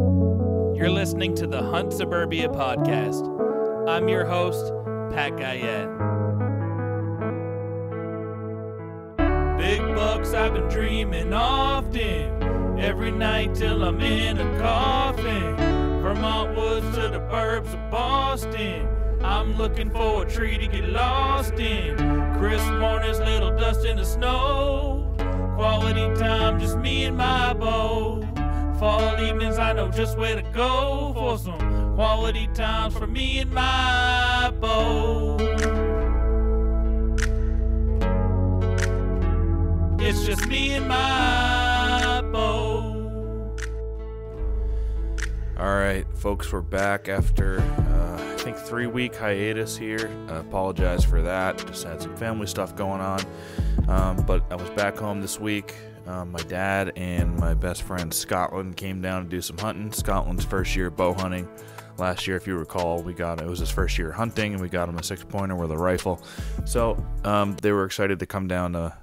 You're listening to the Hunt Suburbia podcast. I'm your host, Pat Guyette. Big bucks I've been dreaming often, every night till I'm in a coffin. Vermont woods to the burbs of Boston, I'm looking for a tree to get lost in. Crisp mornings, little dust in the snow, quality time, just me and my bow. Fall evenings, I know just where to go for some quality times for me and my bow. It's just me and my bow. All right, folks, we're back after, I think, 3-week hiatus here. I apologize for that. Just had some family stuff going on. But I was back home this week. My dad and my best friend Scotland came down to do some hunting. Scotland's first year bow hunting. Last year, if you recall, it was his first year hunting, and we got him a 6-pointer with a rifle. So they were excited to come down to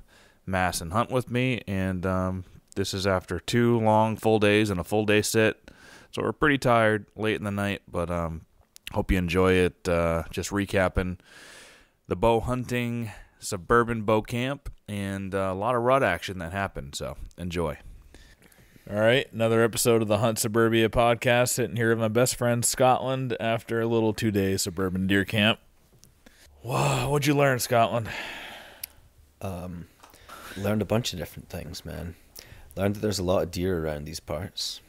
Mass and hunt with me, and this is after 2 long full days and a full day sit. So we're pretty tired late in the night, but hope you enjoy it. Just recapping the bow hunting Suburban bow camp and a lot of rut action that happened, so enjoy. All right, another episode of the Hunt Suburbia podcast, sitting here with my best friend Scotland after a little 2-day suburban deer camp. Wow, what'd you learn, Scotland? Learned a bunch of different things, man. Learned that there's a lot of deer around these parts.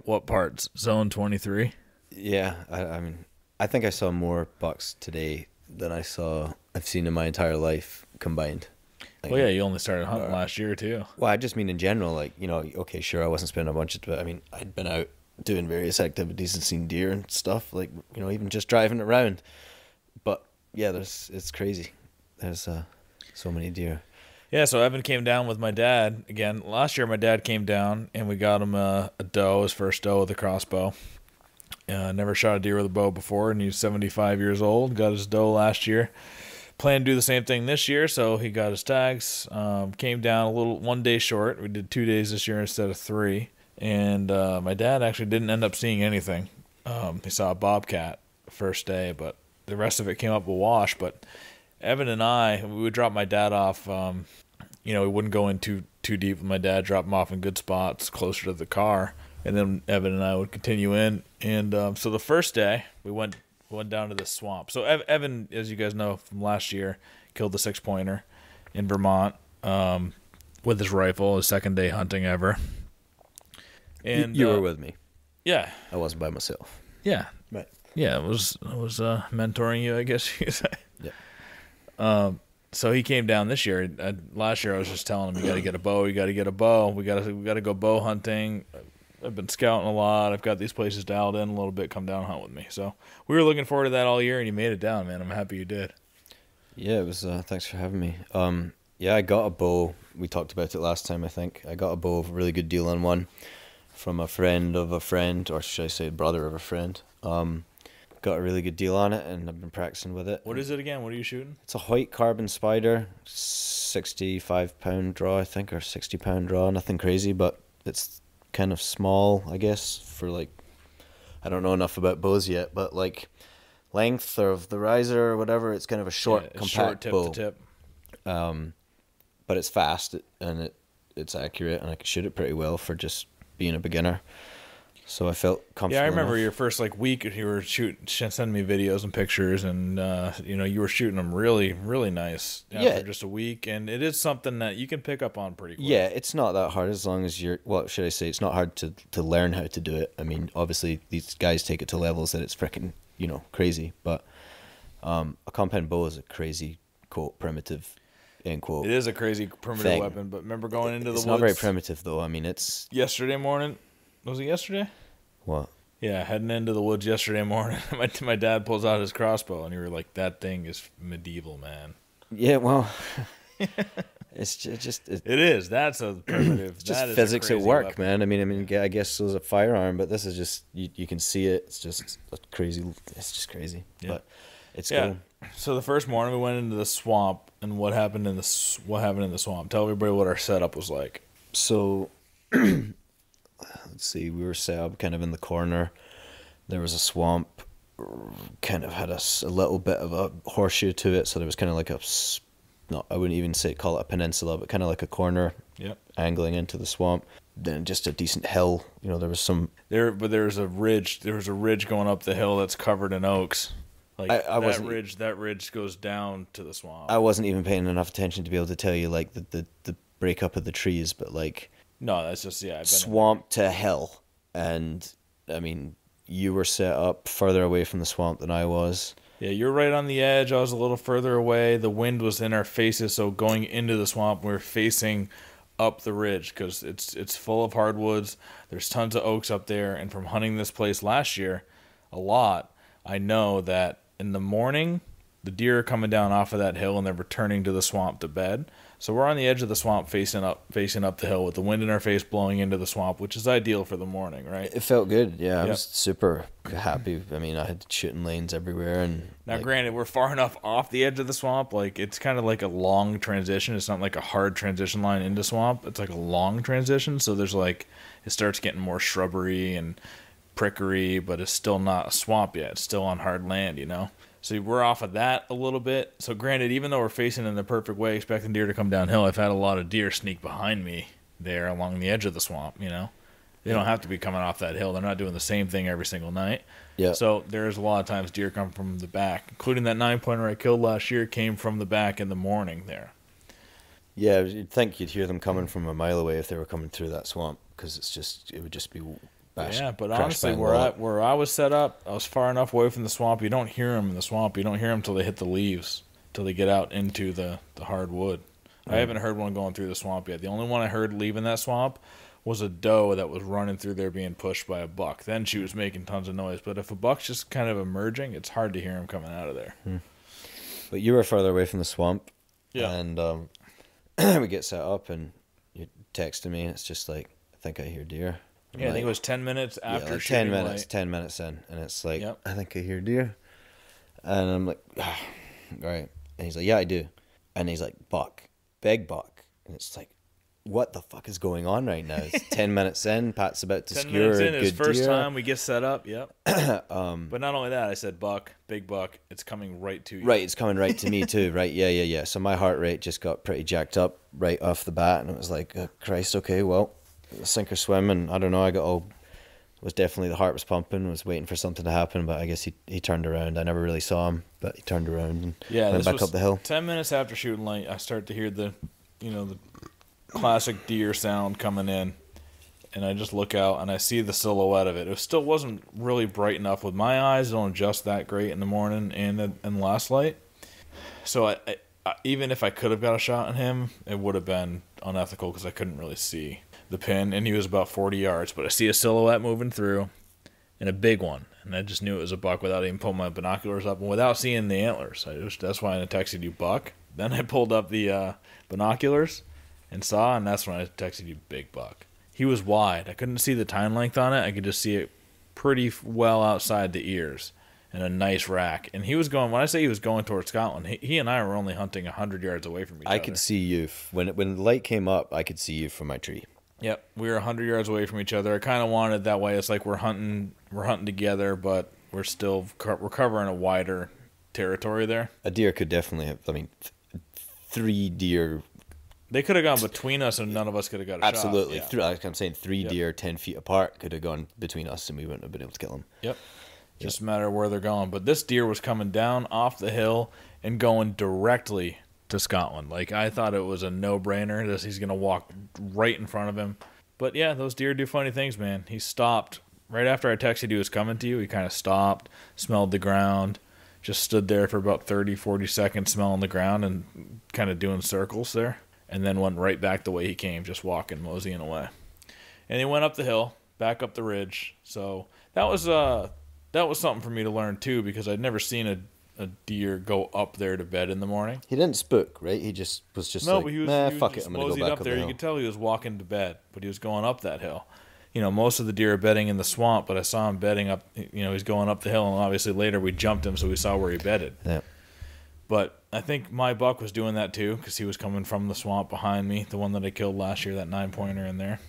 What parts? Zone 23? Yeah, I mean, I think I saw more bucks today than I've seen in my entire life combined. Like, well, yeah, you only started hunting last year, too. Well, I just mean in general, like, okay, sure, I wasn't spending a bunch of, but I mean, I'd been out doing various activities and seen deer and stuff, like, even just driving around. But yeah, it's crazy. There's so many deer. Yeah, so Evan came down with my dad again. Last year, my dad came down, and we got him a doe, his first doe with a crossbow. Never shot a deer with a bow before, and he's 75 years old. Got his doe last year. Plan to do the same thing this year, so he got his tags. Came down 1 day short. We did 2 days this year instead of 3. And my dad actually didn't end up seeing anything. He saw a bobcat first day, but the rest of it came up a wash. But Evan and we would drop my dad off. We wouldn't go in too deep with my dad, drop him off in good spots closer to the car. And then Evan and I would continue in. And so the first day, we went down to the swamp. So Evan, as you guys know from last year, killed the 6-pointer in Vermont with his rifle, his second day hunting ever. And you were with me. Yeah. I wasn't by myself. Yeah. Right. Yeah, I was mentoring you, I guess you could say. Yeah. So he came down this year. Last year I was just telling him, you got to get a bow. You got to get a bow. We got to go bow hunting. I've been scouting a lot. I've got these places dialed in a little bit. Come down and hunt with me. So we were looking forward to that all year, and you made it down, man. I'm happy you did. Yeah, it was. Thanks for having me. Yeah, I got a bow. We talked about it last time, I think. I got a bow, a really good deal on one from a friend of a friend, or should I say brother of a friend. Got a really good deal on it, and I've been practicing with it. What is it again? What are you shooting? It's a white carbon spider, 65-pound draw, I think, or 60-pound draw. Nothing crazy, but it's kind of small, I guess, for like, I don't know enough about bows yet, but like length of the riser or whatever, it's kind of a short, compact tip bow. to tip. But it's fast and it's accurate, and I can shoot it pretty well for just being a beginner. So I felt comfortable. Yeah, I remember enough. your first week you were sending me videos and pictures, and you were shooting them really, really nice after just a week, and it is something that you can pick up on pretty quick. Yeah, it's not that hard as long as you're. What should I say? It's not hard to learn how to do it. I mean, obviously these guys take it to levels that it's freaking crazy, but a compound bow is a crazy quote primitive end quote. It is a crazy primitive weapon, but remember going into the woods. It's not very primitive though. I mean, it's yesterday morning. Was it yesterday? What? Yeah, heading into the woods yesterday morning. My dad pulls out his crossbow, and you were like, "That thing is medieval, man." Yeah, well, it is. That's a primitive. It's just physics at work, weapon. Man. I mean, I guess it was a firearm, but this is just you can see it. It's just crazy. It's just crazy, but it's cool. So the first morning we went into the swamp, and what happened in the swamp? Tell everybody what our setup was like. So let's see, we were set up kind of in the corner. There was a swamp, kind of had a little bit of a horseshoe to it, so there was kind of like I wouldn't even call it a peninsula, but kind of like a corner, angling into the swamp. Then just a decent hill. You know, there was a ridge. There was a ridge going up the hill that's covered in oaks. Like that ridge goes down to the swamp. I wasn't even paying enough attention to be able to tell you like the breakup of the trees, but like no, that's just swamp to hill. And I mean, you were set up further away from the swamp than I was. Yeah, you're right on the edge. I was a little further away. The wind was in our faces, so going into the swamp, we were facing up the ridge because it's full of hardwoods. There's tons of oaks up there, and from hunting this place last year a lot, I know that in the morning the deer are coming down off of that hill and they're returning to the swamp to bed. So we're on the edge of the swamp facing up the hill with the wind in our face blowing into the swamp, which is ideal for the morning, right? It felt good. Yeah, I was super happy. I mean, I had shooting lanes everywhere. And now, granted, we're far enough off the edge of the swamp. Like, it's kind of like a long transition. It's not like a hard transition line into swamp. It's like a long transition. So there's like, it starts getting more shrubbery and prickery, but it's still not a swamp yet. It's still on hard land, you know? So we're off of that a little bit. So granted, even though we're facing in the perfect way, expecting deer to come downhill, I've had a lot of deer sneak behind me there along the edge of the swamp, you know? They don't have to be coming off that hill. They're not doing the same thing every single night. Yeah. So there's a lot of times deer come from the back, including that 9-pointer I killed last year came from the back in the morning there. Yeah, you'd think you'd hear them coming from a mile away if they were coming through that swamp, because it would just be but honestly, where I was set up, I was far enough away from the swamp. You don't hear them in the swamp. You don't hear them till they hit the leaves, till they get out into the hard wood. I haven't heard one going through the swamp yet. The only one I heard leaving that swamp was a doe that was running through there being pushed by a buck. Then she was making tons of noise. But if a buck's just kind of emerging, it's hard to hear him coming out of there. But you were further away from the swamp. Yeah. And we get set up and you're texting me and it's just like, I think I hear deer. I think it was 10 minutes after like shooting 10 minutes in. And it's like, I think I hear deer. And I'm like, right. And he's like, yeah, I do. And he's like, buck. Big buck. And it's like, what the fuck is going on right now? It's 10 minutes in. Pat's about to skewer a good deer. 10 minutes in, his first time we get set up. Yep. But not only that, I said buck, big buck. It's coming right to you. Right, it's coming right to me too. Right, yeah. So my heart rate just got pretty jacked up right off the bat, and it was like, Christ, okay, well, sink or swim. And I don't know. Was definitely the heart was pumping. Was waiting for something to happen, but I guess he turned around. I never really saw him, but he turned around and went back up the hill. 10 minutes after shooting light, I start to hear the classic deer sound coming in, and I just look out and I see the silhouette of it. It still wasn't really bright enough with my eyes. Don't adjust that great in the morning and last light. So I even if I could have got a shot on him, it would have been unethical because I couldn't really see the pin, and he was about 40 yards. But I see a silhouette moving through, and a big one, and I just knew it was a buck without even pulling my binoculars up and without seeing the antlers. That's why I texted you buck. Then I pulled up the binoculars and saw, and that's when I texted you big buck. He was wide. I couldn't see the time length on it. I could just see it pretty well outside the ears and a nice rack. And he was going, when I say he was going towards Scotland, he and I were only hunting 100 yards away from each other. I could see you. When the light came up, I could see you from my tree. Yep, we were 100 yards away from each other. I kind of wanted it that way. It's like we're hunting together, but we're covering a wider territory there. A deer could definitely have, 3 deer. They could have gone between us and none of us could have got a Absolutely. shot. Absolutely. I'm saying 3 deer 10 feet apart could have gone between us and we wouldn't have been able to kill them. Yep. Just a matter of where they're going. But this deer was coming down off the hill and going directly to Scotland. Like, I thought it was a no-brainer. He's going to walk right in front of him. But yeah, those deer do funny things, man. He stopped. Right after I texted he was coming to you, he kind of stopped, smelled the ground, just stood there for about 30, 40 seconds smelling the ground and kind of doing circles there. And then went right back the way he came, just walking, moseying away. And he went up the hill, back up the ridge. So that was something for me to learn too, because I'd never seen a deer go up there to bed in the morning. He didn't spook, right? He just was fuck it, I'm going to go back up there. You could tell he was walking to bed, but he was going up that hill. Most of the deer are bedding in the swamp, but I saw him bedding up. He's going up the hill, and obviously later we jumped him, so we saw where he bedded. Yeah. But I think my buck was doing that too, because he was coming from the swamp behind me, the one that I killed last year, that 9-pointer in there.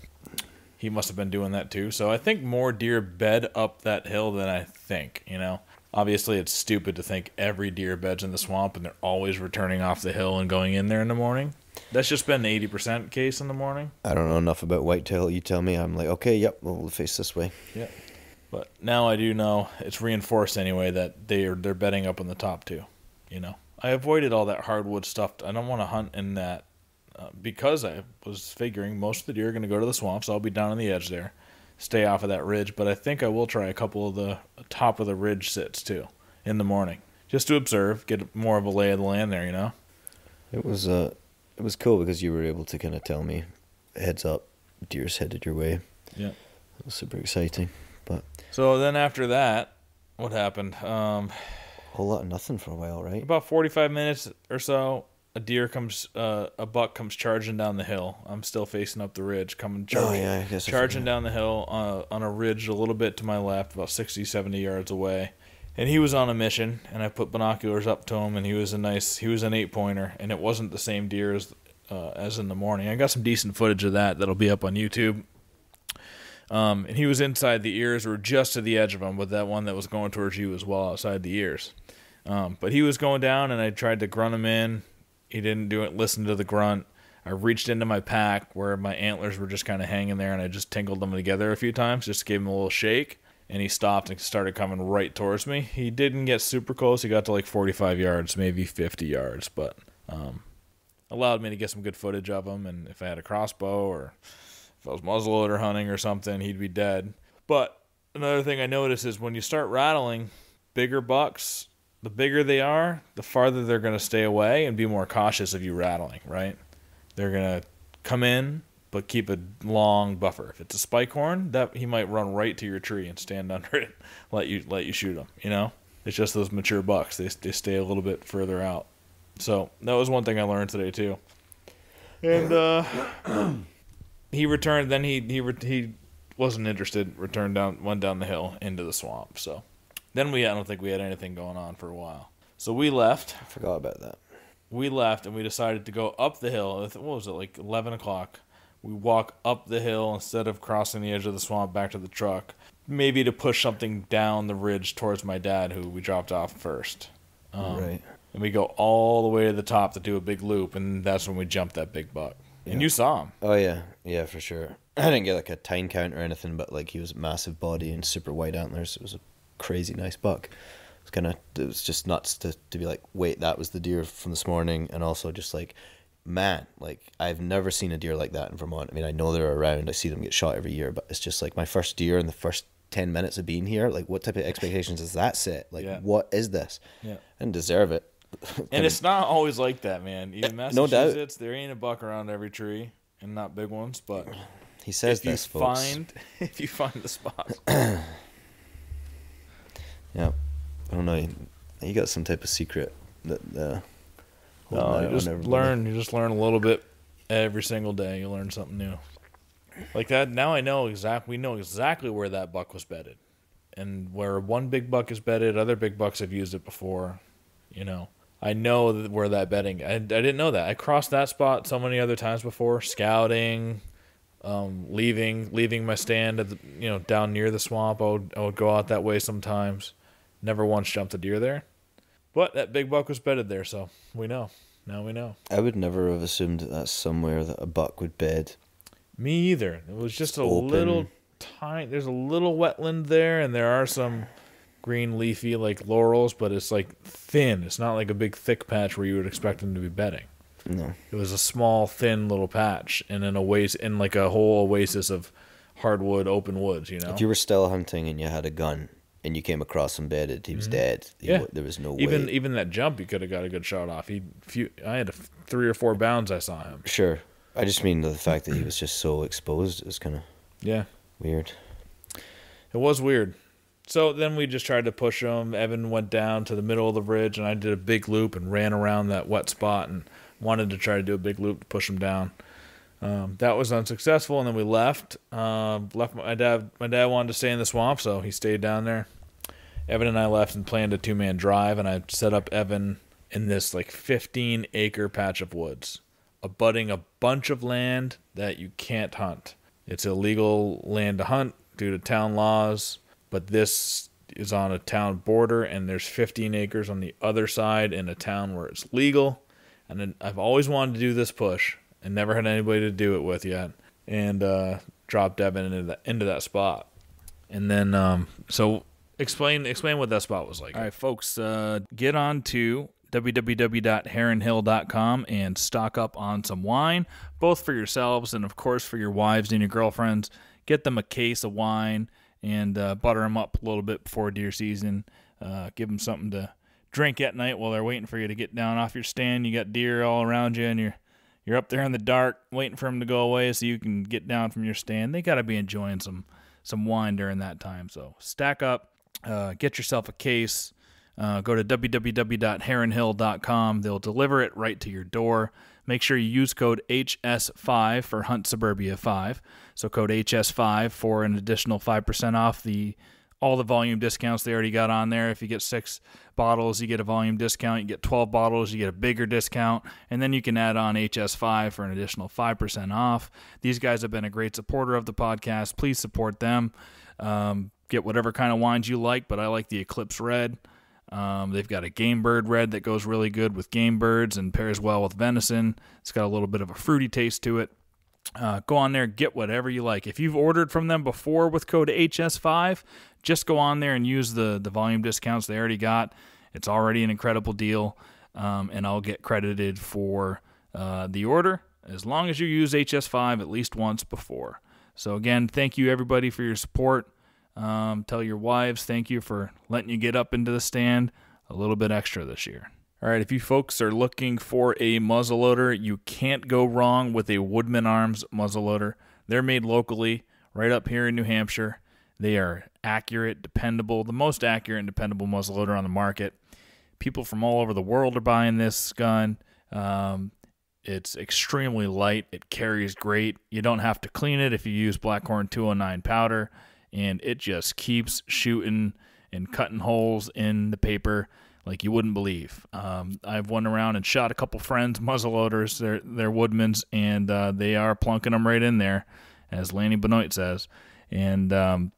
he must have been doing that too. So I think more deer bed up that hill than I think, you know. Obviously, it's stupid to think every deer beds in the swamp and they're always returning off the hill and going in there in the morning. That's just been the 80% case in the morning. I don't know enough about whitetail. You tell me. I'm like, okay, yep, we'll face this way. Yeah. But now I do know, it's reinforced anyway, that they're bedding up on the top too, you know. I avoided all that hardwood stuff. I don't want to hunt in that because I was figuring most of the deer are going to go to the swamp, so I'll be down on the edge there, stay off of that ridge. But I think I will try a couple of the top of the ridge sits too in the morning, just to observe, get more of a lay of the land there, you know. It was cool because you were able to kind of tell me, heads up, deer's headed your way. Yeah, it was super exciting. But so then after that, what happened? Whole lot of nothing for a while, right? About 45 minutes or so, a buck comes charging down the hill. I'm still facing up the ridge, charging down the hill on a ridge a little bit to my left, about 60, 70 yards away. And he was on a mission, and I put binoculars up to him, and he was an 8-pointer, and it wasn't the same deer as in the morning. I got some decent footage of that'll be up on YouTube. And he was inside the ears, or just to the edge of him, with that one that was going towards you as well, outside the ears. But he was going down, and I tried to grunt him in. He didn't do it. Listen to the grunt. I reached into my pack where my antlers were just kind of hanging there, and I just tingled them together a few times, just gave him a little shake, and he stopped and started coming right towards me. He didn't get super close. He got to like 45 yards, maybe 50 yards, but allowed me to get some good footage of him. And if I had a crossbow or if I was muzzleloader hunting or something, he'd be dead. But another thing I noticed is when you start rattling bigger bucks, the bigger they are, the farther they're going to stay away and be more cautious of you rattling, right? They're going to come in, but keep a long buffer. If it's a spike horn, that he might run right to your tree and stand under it, let you shoot him, you know? It's just those mature bucks. They stay a little bit further out. So that was one thing I learned today too. And he returned, then he wasn't interested, went down the hill into the swamp. So then I don't think we had anything going on for a while. So we left. I forgot about that. We left and we decided to go up the hill. What was it, like 11 o'clock? We walk up the hill instead of crossing the edge of the swamp back to the truck, maybe to push something down the ridge towards my dad, who we dropped off first. Right. And we go all the way to the top to do a big loop, and that's when we jumped that big buck. Yeah. And you saw him. Oh, yeah. Yeah, for sure. I didn't get like a tine count or anything, but like he was massive body and super wide antlers. It was a crazy nice buck. It was just nuts to be like, wait, that was the deer from this morning. And also just like, man, like I've never seen a deer like that in Vermont. I mean, I know they're around. I see them get shot every year, but it's just like my first deer in the first 10 minutes of being here. Like, what type of expectations does that set? Like, What is this? Yeah. I didn't deserve it. And it's not always like that, man. Even Massachusetts, no doubt. There ain't a buck around every tree, and not big ones, but he says this, folks. If you find the spot. Yeah. I don't know. You got some type of secret that no, you just learn a little bit every single day. You learn something new. Like that, now we know exactly where that buck was bedded. And where one big buck is bedded, other big bucks have used it before. You know, I know where that bedding. I didn't know that. I crossed that spot so many other times before, scouting, leaving my stand at the, down near the swamp. I would go out that way sometimes. Never once jumped a deer there. But that big buck was bedded there, so we know. Now we know. I would never have assumed that's somewhere that a buck would bed. Me either. It was just little tiny. There's a little wetland there, and there are some green leafy like laurels, but it's like thin. It's not like a big thick patch where you would expect them to be bedding. No. It was a small, thin little patch in like a whole oasis of hardwood, open woods. If you were still hunting and you had a gun and you came across him bedded, he was dead. There was no way. Even that jump, you could have got a good shot off. I had 3 or 4 bounds. I saw him. Sure. I just mean the fact that he was just so exposed is kind of weird. It was weird. So then we just tried to push him. Evan went down to the middle of the ridge, and I did a big loop and ran around that wet spot and wanted to try to do a big loop to push him down. That was unsuccessful, and then we left. Left my dad. My dad wanted to stay in the swamp, so he stayed down there. Evan and I left and planned a 2-man drive, and I set up Evan in this like 15-acre patch of woods, abutting a bunch of land that you can't hunt. It's illegal land to hunt due to town laws, but this is on a town border, and there's 15 acres on the other side in a town where it's legal. And then I've always wanted to do this push and never had anybody to do it with yet, and drop Devin into that spot. And then so explain what that spot was like. All right, folks, get on to www.heronhill.com and stock up on some wine, both for yourselves and, of course, for your wives and your girlfriends. Get them a case of wine and butter them up a little bit before deer season. Give them something to drink at night while they're waiting for you to get down off your stand. You got deer all around you, and you're up there in the dark waiting for them to go away so you can get down from your stand. They got to be enjoying some wine during that time. So stack up, get yourself a case. Go to www.heronhill.com. They'll deliver it right to your door. Make sure you use code HS5 for Hunt Suburbia 5. So code HS5 for an additional 5% off all the volume discounts they already got on there. If you get 6 bottles, you get a volume discount. You get 12 bottles, you get a bigger discount. And then you can add on HS5 for an additional 5% off. These guys have been a great supporter of the podcast. Please support them. Get whatever kind of wines you like, but I like the Eclipse Red. They've got a Game Bird Red that goes really good with game birds and pairs well with venison. It's got a little bit of a fruity taste to it. Go on there, get whatever you like. If you've ordered from them before with code HS5, just go on there and use the volume discounts they already got. It's already an incredible deal, and I'll get credited for the order as long as you use HS5 at least once before. So again, thank you everybody for your support. Tell your wives thank you for letting you get up into the stand a little bit extra this year. All right, if you folks are looking for a muzzleloader, you can't go wrong with a Woodman Arms muzzleloader. They're made locally right up here in New Hampshire. They are accurate, dependable, the most accurate and dependable muzzleloader on the market. People from all over the world are buying this gun. It's extremely light. It carries great. You don't have to clean it if you use Blackhorn 209 powder. And it just keeps shooting and cutting holes in the paper like you wouldn't believe. I've went around and shot a couple friends' muzzleloaders. They're Woodmans, and they are plunking them right in there, as Lanny Benoit says. And I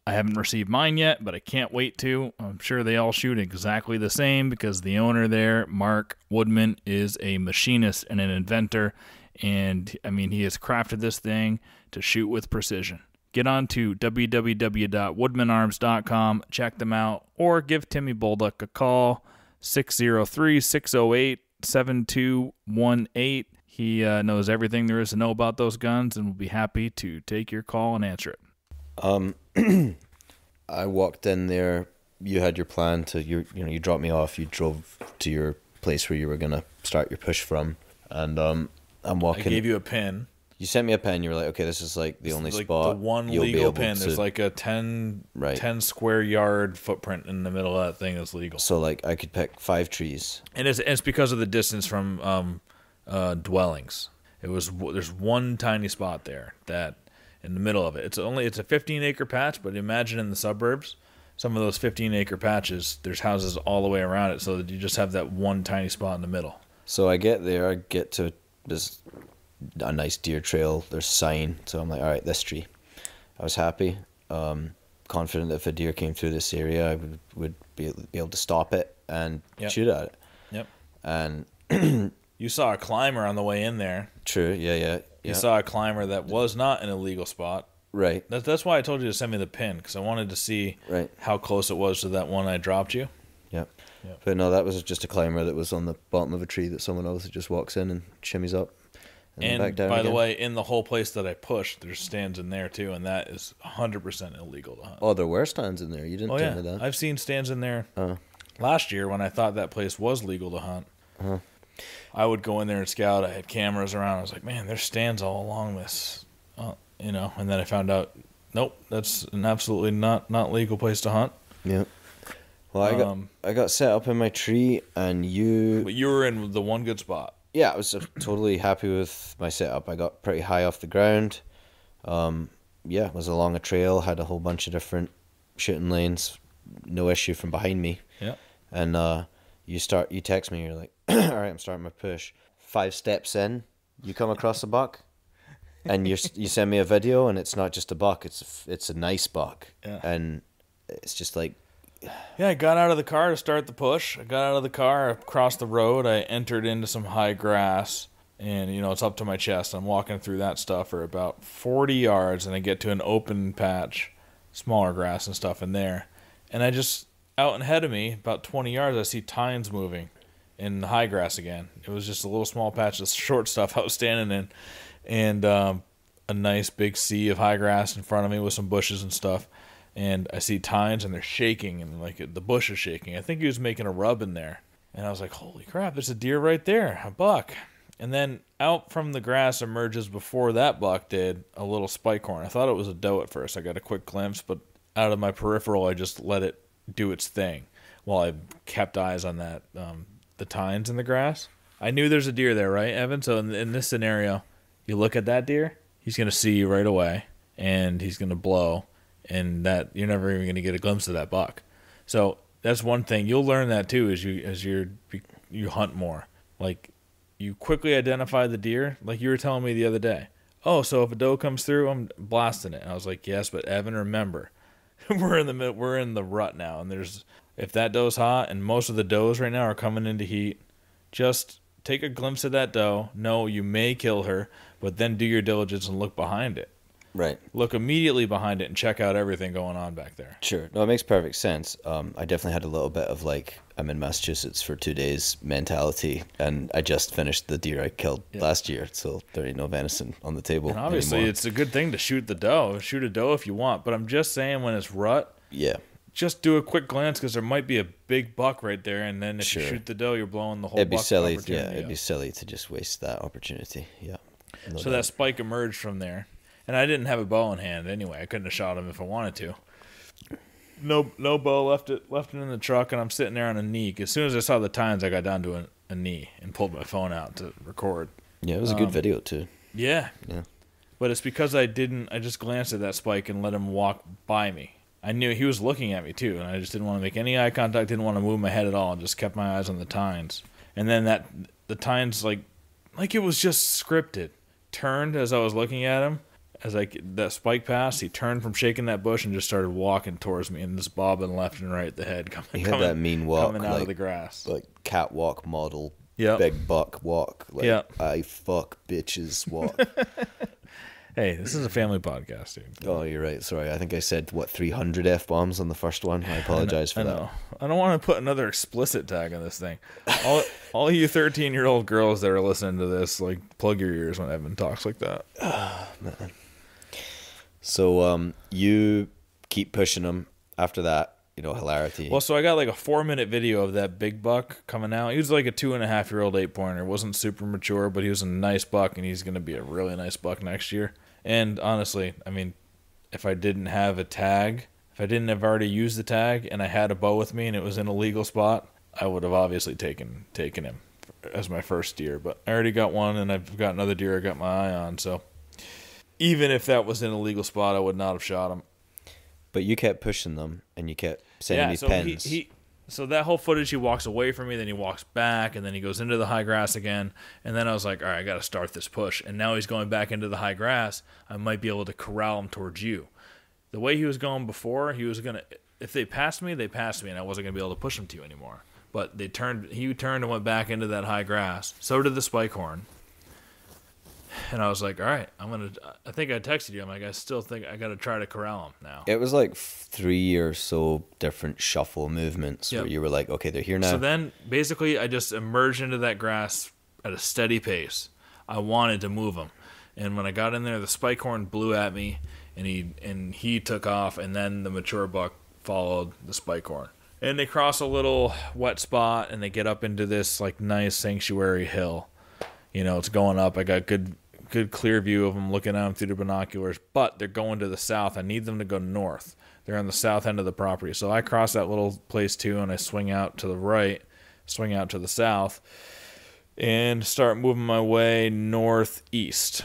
haven't received mine yet, but I can't wait to. I'm sure they all shoot exactly the same because the owner there, Mark Woodman, is a machinist and an inventor. And, I mean, he has crafted this thing to shoot with precision. Get on to www.woodmanarms.com, check them out, or give Timmy Bolduck a call, 603-608-7218. He knows everything there is to know about those guns and will be happy to take your call and answer it. I walked in there. You had your plan to you dropped me off. You drove to your place where you were gonna start your push from, and I'm walking. I gave you a pin. You sent me a pin. You were like, okay, this is like the only spot. The one legal pin. There's like a 10 square yard footprint in the middle of that thing that's legal. So like I could pick 5 trees. And it's because of the distance from dwellings. There's one tiny spot there that in the middle of it. It's a 15-acre patch, but imagine in the suburbs, some of those 15-acre patches, there's houses all the way around it, so that you just have that one tiny spot in the middle. So I get there, I get to this a nice deer trail. There's sign, so I'm like, all right, this tree. I was happy, confident that if a deer came through this area, I would be able to stop it and shoot at it. Yep. And you saw a climber on the way in there. True. Yeah. You saw a climber that was not an illegal spot. Right. That's why I told you to send me the pin, because I wanted to see how close it was to that one I dropped you. Yep. But no, that was just a climber that was on the bottom of a tree that someone else just walks in and shimmies up. And back down by again. The way, in the whole place that I pushed, there's stands in there too, and that is 100% illegal to hunt. Oh, there were stands in there. You didn't tell me that. I've seen stands in there last year when I thought that place was legal to hunt. I would go in there and scout. I had cameras around. I was like, man, there's stands all along this, And then I found out, nope, that's an absolutely not legal place to hunt. Yeah. Well, I got set up in my tree, and But you were in the one good spot. Yeah, I was totally happy with my setup. I got pretty high off the ground. Was along a trail, had a whole bunch of different shooting lanes, no issue from behind me. Yeah. And you text me, you're like, all right, I'm starting my push. 5 steps in, you come across a buck. and you send me a video, and it's not just a buck; it's a nice buck, Yeah. and it's just like, Yeah, I got out of the car to start the push. I got out of the car, across the road. I entered into some high grass, and, it's up to my chest. I'm walking through that stuff for about 40 yards, and I get to an open patch, smaller grass and stuff in there. And I just, out ahead of me, about 20 yards, I see tines moving in the high grass again. It was just a little small patch of short stuff I was standing in, and a nice big sea of high grass in front of me with some bushes and stuff. And I see tines, and they're shaking, and like the bush is shaking. I think he was making a rub in there. And I was like, holy crap, there's a deer right there, a buck. And then out from the grass emerges, before that buck did, a little spike horn. I thought it was a doe at first. I got a quick glimpse, but out of my peripheral, I just let it do its thing while I kept eyes on that, the tines in the grass. I knew there's a deer there, right, Evan? So in this scenario, you look at that deer, he's going to see you right away, and he's going to blow. And that you're never even going to get a glimpse of that buck. So that's one thing you'll learn that too as you hunt more. Like, you quickly identify the deer. Like you were telling me the other day. Oh, so if a doe comes through, I'm blasting it. And I was like, yes, but Evan, remember, we're in the rut now, and if that doe's hot, and most of the does right now are coming into heat, just take a glimpse of that doe. No, you may kill her, but then do your diligence and look behind it. right. Look immediately behind it and check out everything going on back there. Sure. No, it makes perfect sense. I definitely had a little bit of like, I'm in Massachusetts for 2 days mentality, and I just finished the deer I killed last year, so there ain't no venison on the table And obviously, anymore. it's a good thing to shoot the doe. Shoot a doe if you want, but I'm just saying, when it's rut, Yeah. just do a quick glance, because there might be a big buck right there, and then if Sure. you shoot the doe, you're blowing the whole It'd be buck silly. Yeah, opportunity it'd up. be silly to just waste that opportunity. Yeah. No So doubt. that spike emerged from there, and I didn't have a bow in hand anyway. I couldn't have shot him if I wanted to. No bow, left it in the truck, and I'm sitting there on a knee. As soon as I saw the tines, I got down to a knee and pulled my phone out to record. Yeah, it was a good video too. Yeah. Yeah. But it's because I just glanced at that spike and let him walk by me. I knew he was looking at me too, and I just didn't want to make any eye contact, didn't want to move my head at all, and just kept my eyes on the tines. And then the tines, like it was just scripted, turned as I was looking at him. As that spike passed, he turned from shaking that bush and just started walking towards me, and just bobbing left and right the head, He had that mean walk, coming out like, of the grass. like catwalk model, Yep. big buck walk, like Yep. I fuck bitches walk. Hey, this is a family podcast, dude. Oh, you're right. Sorry, I think I said 300 f-bombs on the first one. I apologize for I that. know. I don't want to put another explicit tag on this thing. All you 13-year-old girls that are listening to this, like, plug your ears when Evan talks like that. Man. So you keep pushing them after that, hilarity. Well, so I got like a 4-minute video of that big buck coming out. He was like a 2.5-year-old 8-pointer. Wasn't super mature, but he was a nice buck, and he's going to be a really nice buck next year. And honestly, I mean, if I didn't have a tag, if I didn't have already used the tag, and I had a bow with me, and it was in a legal spot, I would have obviously taken him as my first deer. But I already got one, and I've got another deer I got my eye on. So even if that was in a legal spot, I would not have shot him. But you kept pushing them, and you kept sending me so pens. So that whole footage, he walks away from me, then he walks back, and then he goes into the high grass again. And then I was like, all right, I got to start this push. And now he's going back into the high grass. I might be able to corral him towards you. The way he was going before, he was going to, if they passed me, they passed me, and I wasn't going to be able to push him to you anymore. But he turned and went back into that high grass. So did the spike horn. And I was like, all right, I think I texted you. I'm like, I still think I got to try to corral him now. It was like 3 or so different shuffle movements where you were like, okay, they're here now. So then basically I just emerged into that grass at a steady pace. I wanted to move him. And when I got in there, the spike horn blew at me, and he took off, and then the mature buck followed the spike horn. And they cross a little wet spot, and they get up into this like nice sanctuary hill. It's going up. I got good clear view of them, looking at them through the binoculars, but they're going to the south. I need them to go north. They're on the south end of the property. So I cross that little place too, and I swing out to the right, swing out to the south, and start moving my way northeast.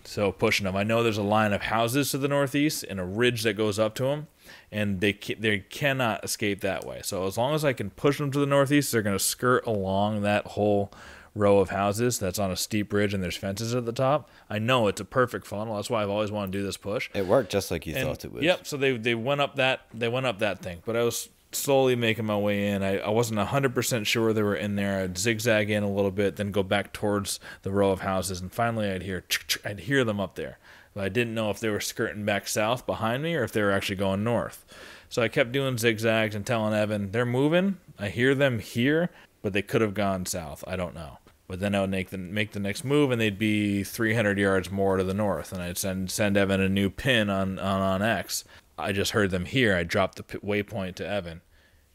So pushing them. I know there's a line of houses to the northeast and a ridge that goes up to them, and they cannot escape that way. So as long as I can push them to the northeast, they're going to skirt along that whole row of houses that's on a steep ridge and there's fences at the top. I know it's a perfect funnel. That's why I've always wanted to do this push. It worked just like you thought it would. Yep. So they went up that thing, but I was slowly making my way in. I wasn't 100% sure they were in there. I'd zigzag in a little bit, then go back towards the row of houses, and finally I'd hear them up there. But I didn't know if they were skirting back south behind me or if they were actually going north. So I kept doing zigzags and telling Evan, they're moving. I hear them here, but they could have gone south. I don't know. But then I would make the next move, and they'd be 300 yards more to the north, and I'd send Evan a new pin on X. I just heard them here. I dropped the waypoint to Evan,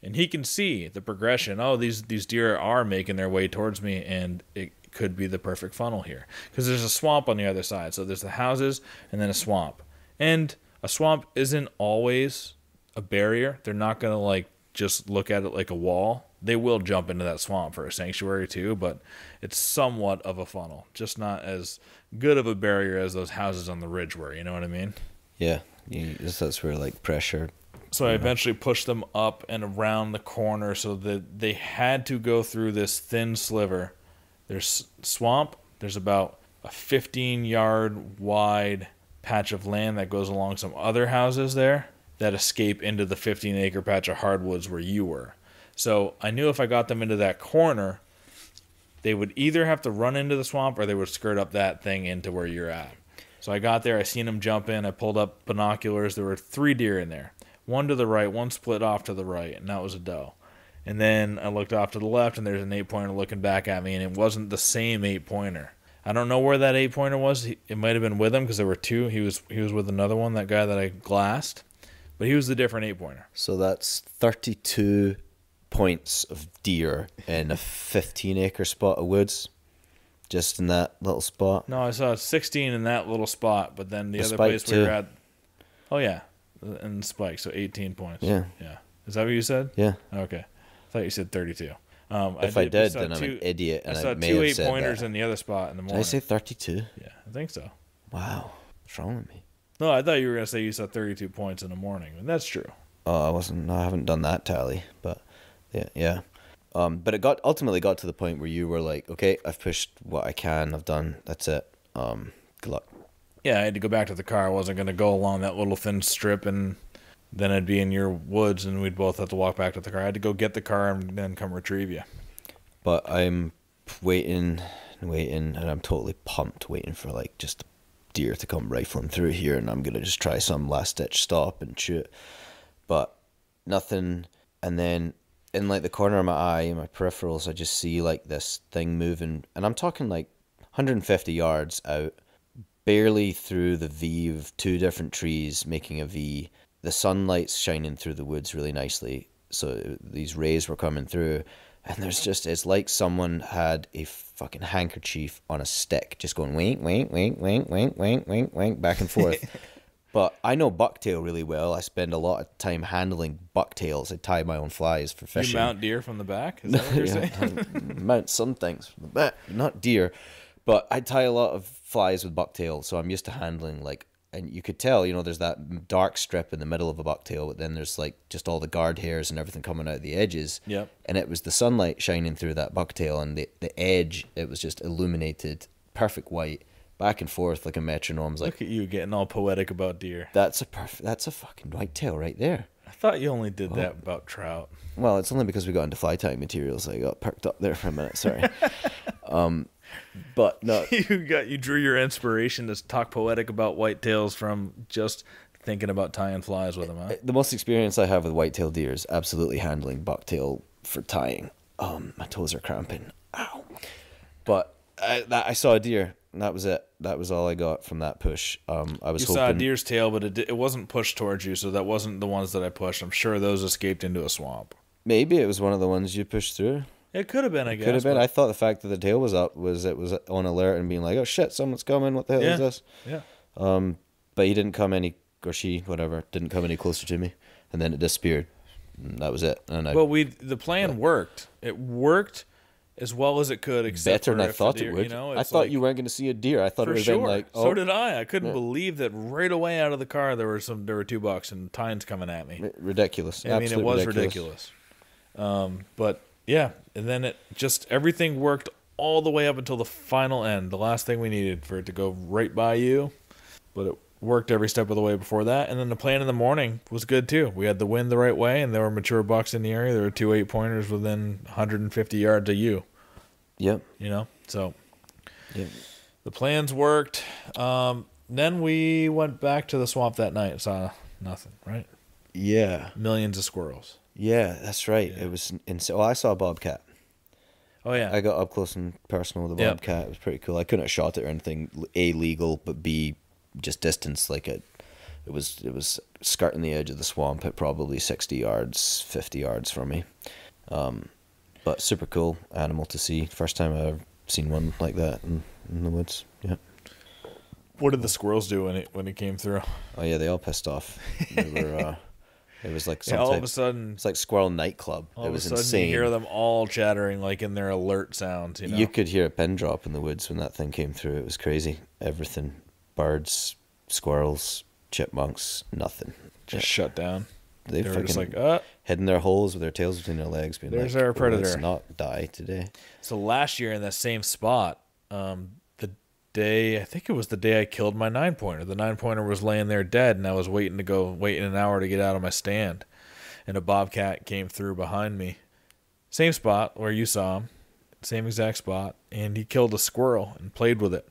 and he can see the progression. Oh, these deer are making their way towards me, and it could be the perfect funnel here because there's a swamp on the other side. So there's the houses and then a swamp, and a swamp isn't always a barrier. They're not gonna like just look at it like a wall. They will jump into that swamp for a sanctuary too, but it's somewhat of a funnel, just not as good of a barrier as those houses on the ridge were. You know what I mean? Yeah, that's where like pressure. So I eventually pushed them up and around the corner so that they had to go through this thin sliver. There's swamp. There's about a 15-yard wide patch of land that goes along some other houses there that escape into the 15-acre patch of hardwoods where you were. So I knew if I got them into that corner, they would either have to run into the swamp or they would skirt up that thing into where you're at. So I got there, I seen them jump in, I pulled up binoculars. There were 3 deer in there. One to the right, one split off to the right, and that was a doe. And then I looked off to the left, and there's an 8-pointer looking back at me, and it wasn't the same 8-pointer. I don't know where that 8-pointer was. It might have been with him because there were 2. He was with another one, that guy that I glassed. But he was the different 8-pointer. So that's 32 points of deer in a 15-acre spot of woods, just in that little spot. No, I saw 16 in that little spot, but then the other spike place we too. were at. Oh yeah, and the spike, so 18 points. Yeah. Is that what you said? Yeah. Okay, I thought you said 32. If I did, then I'm an idiot, and I saw I may 2 have said 8-pointers that. in the other spot in the morning. Did I say 32? Yeah, I think so. Wow, what's wrong with me? No, I thought you were gonna say you saw 32 points in the morning, and that's true. Oh, I wasn't. No, I haven't done that tally, but yeah. But it ultimately got to the point where you were like, okay, I've pushed what I can. I've done. That's it. Good luck. Yeah, I had to go back to the car. I wasn't gonna go along that little thin strip, and then I'd be in your woods, and we'd both have to walk back to the car. I had to go get the car and then come retrieve you. But I'm waiting, and I'm totally pumped, waiting for like just deer to come rifling through here, and I'm gonna just try some last ditch stop and shoot. But nothing, and then in like the corner of my eye, my peripherals, I just see like this thing moving, and I'm talking like 150 yards out, barely through the V of 2 different trees, making a V. The sunlight's shining through the woods really nicely, so these rays were coming through, and it's like someone had a fucking handkerchief on a stick, just going wink, wink, wink, wink, wink, wink, wink, wink, back and forth. But I know bucktail really well. I spend a lot of time handling bucktails. I tie my own flies for fishing. You mount deer from the back? Is that what you're saying? I mount some things from the back, not deer. But I tie a lot of flies with bucktail, so I'm used to handling like, and you could tell, there's that dark strip in the middle of a bucktail, but then there's like just all the guard hairs and everything coming out of the edges. Yep. And it was the sunlight shining through that bucktail, and the edge, it was just illuminated, perfect white. Back and forth like a metronome. Like, look at you getting all poetic about deer. That's a fucking whitetail right there. I thought you only did that about trout. Well, it's only because we got into fly tying materials. I got perked up there for a minute. Sorry. But no, you drew your inspiration to talk poetic about whitetails from just thinking about tying flies with them. Huh? The most experience I have with whitetail deer is absolutely handling bucktail for tying. My toes are cramping. Ow. But I saw a deer. And that was it. That was all I got from that push. I was hoping... saw a deer's tail, but it wasn't pushed towards you, so that wasn't the ones that I pushed. I'm sure those escaped into a swamp. Maybe it was one of the ones you pushed through. It could have been, I guess. Could have been. I thought the fact that the tail was up was it was on alert and being like, oh shit, someone's coming. What the hell is this? Yeah. But he didn't come any, or she, whatever, didn't come any closer to me. And then it disappeared. And that was it. And the plan worked. It worked as well as it could, except better than I thought deer, it would. I thought you weren't going to see a deer. I thought it would have been like, oh. So did I. I couldn't believe that right away out of the car there were 2 bucks and tines coming at me. Ridiculous. I mean, it was ridiculous. But yeah, and then everything worked all the way up until the final end, the last thing we needed for it to go right by you. But it worked every step of the way before that. And then the plan in the morning was good too. We had the wind the right way, and there were mature bucks in the area. There were 2 8-pointers within 150 yards of you. Yep. You know, so Yep. the plans worked. Then we went back to the swamp that night and saw nothing, right? Yeah. Millions of squirrels. Yeah, that's right. Yeah. It was insane. Oh, I saw a bobcat. Oh, yeah. I got up close and personal with a Yep. bobcat. It was pretty cool. I couldn't have shot it or anything. A, legal, but B, just distance. Like it was skirting the edge of the swamp at probably 60 yards, 50 yards from me. But super cool animal to see. First time I've ever seen one like that in the woods. Yeah. What did the squirrels do when it came through? Oh yeah, they all pissed off. They were. It was like some Yeah, all type, of a sudden, it's like squirrel nightclub. all It of a was sudden insane. you hear them all chattering like in their alert sounds. You know, You could hear a pin drop in the woods when that thing came through. It was crazy. Everything, birds, squirrels, chipmunks, nothing. just shut down. They They were fucking just like, hid in their holes with their tails between their legs, being There's like, our predator. Let's not die today. So last year in that same spot, the day, I think it was the day I killed my 9-pointer. The 9-pointer was laying there dead, and I was waiting an hour to get out of my stand. And a bobcat came through behind me. Same spot where you saw him, same exact spot, and he killed a squirrel and played with it.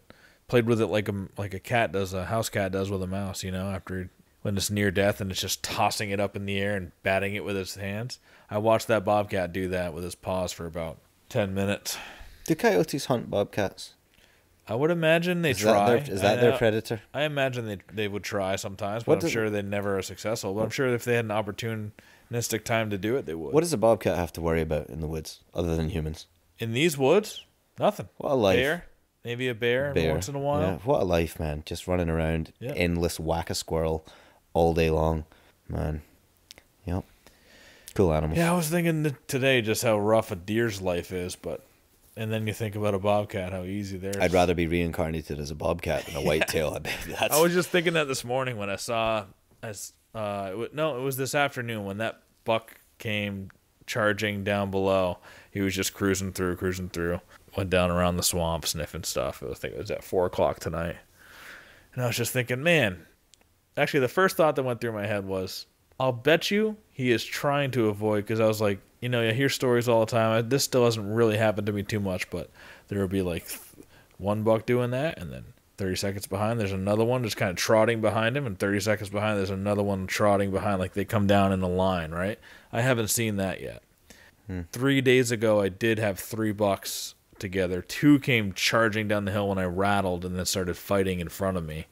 Played with it like a cat does, a house cat does with a mouse, you know, after when it's near death and it's just tossing it up in the air and batting it with his hands. I watched that bobcat do that with his paws for about 10 minutes. Do coyotes hunt bobcats? I would imagine they Is try. Is that their predator? I imagine they would try sometimes, but What I'm does- sure they never are successful. But I'm sure if they had an opportunistic time to do it, they would. What does a bobcat have to worry about in the woods other than humans? In these woods, nothing. What a life. Bear, maybe a bear, every once in a while. Yeah, what a life, man. Just running around, Yeah. endless whack a squirrel all day long. Man. Yep. Cool animals. Yeah, I was thinking today just how rough a deer's life is, and then you think about a bobcat, how easy theirs. I'd rather be reincarnated as a bobcat than a whitetail. That's I was just thinking that this morning when I saw, it was this afternoon when that buck came charging down below. He was just cruising through, went down around the swamp sniffing stuff. I think it was at 4:00 tonight, and I was just thinking, man. Actually, the first thought that went through my head was, I'll bet you he is trying to avoid, because I was like, you know, I hear stories all the time. This still hasn't really happened to me too much, but there will be like one buck doing that, and then 30 seconds behind, there's another one just kind of trotting behind him, and 30 seconds behind, there's another one trotting behind, like they come down in a line, right? I haven't seen that yet. 3 days ago, I did have 3 bucks together. 2 came charging down the hill when I rattled and then started fighting in front of me.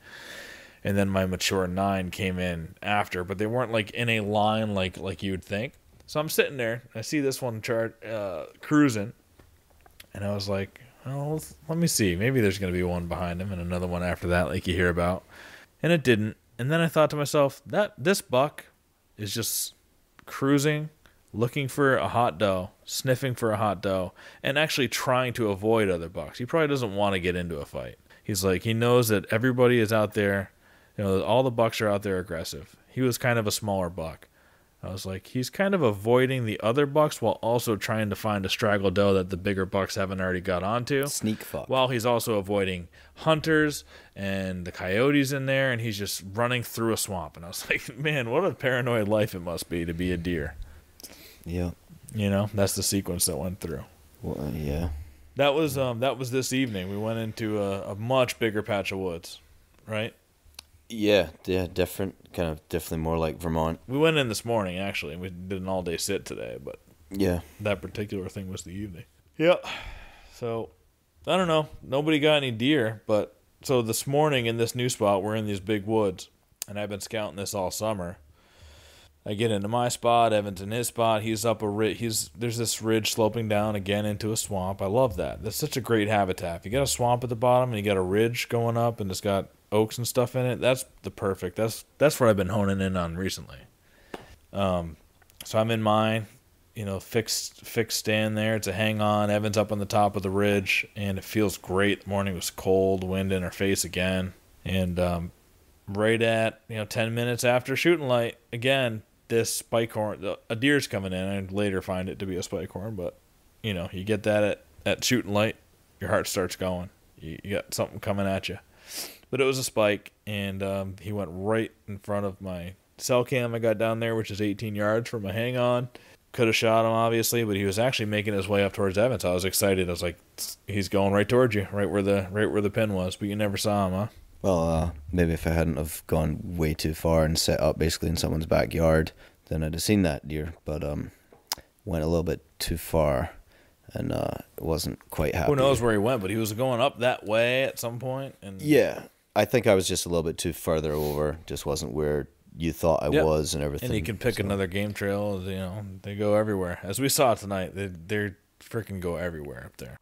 And then my mature 9 came in after, but they weren't like in a line like you would think. So I'm sitting there, I see this one cruising, and I was like, oh, let me see. Maybe there's going to be one behind him and another one after that like you hear about. And it didn't. And then I thought to myself, that this buck is just cruising, looking for a hot doe, sniffing for a hot doe, and actually trying to avoid other bucks. He probably doesn't want to get into a fight. He's like, he knows that everybody is out there. You know, all the bucks are out there aggressive. He was kind of a smaller buck. I was like, he's kind of avoiding the other bucks while also trying to find a straggle doe that the bigger bucks haven't already got onto. sneak fuck. While he's also avoiding hunters and the coyotes in there, and he's just running through a swamp. And I was like, man, what a paranoid life it must be to be a deer. Yeah. You know, that's the sequence that went through. Well, yeah. That was this evening. We went into a much bigger patch of woods, right? Yeah, different, kind of definitely more like Vermont. We went in this morning, actually. We did an all-day sit today, but Yeah. that particular thing was the evening. Yeah. So, I don't know. Nobody got any deer, but so this morning in this new spot, we're in these big woods, and I've been scouting this all summer. I get into my spot, Evan's in his spot. He's up a ridge. There's this ridge sloping down again into a swamp. I love that. That's such a great habitat. If you got a swamp at the bottom and you got a ridge going up and it's got oaks and stuff in it, that's the perfect. That's what I've been honing in on recently. So I'm in mine, you know, fixed stand there. It's a hang on. Evan's up on the top of the ridge, and it feels great. The morning was cold, wind in our face again, and right at 10 minutes after shooting light again. This spike horn, a deer's coming in. I later find it to be a spike horn, but you get that at shooting light. your heart starts going. You got something coming at you. But it was a spike, and he went right in front of my cell cam I got down there, which is 18 yards from my hang on. Could have shot him, obviously, but he was actually making his way up towards Evan, so I was excited. I was like, he's going right towards you, right where the pin was, but you never saw him, huh? Well, maybe if I hadn't have gone way too far and set up basically in someone's backyard, then I'd have seen that deer, but went a little bit too far and wasn't quite happy. Who knows where he went, but he was going up that way at some point. And yeah, I think I was just a little bit too further over, just wasn't where you thought I was and everything. And you can pick another game trail. You know, they go everywhere. As we saw tonight, they freaking go everywhere up there.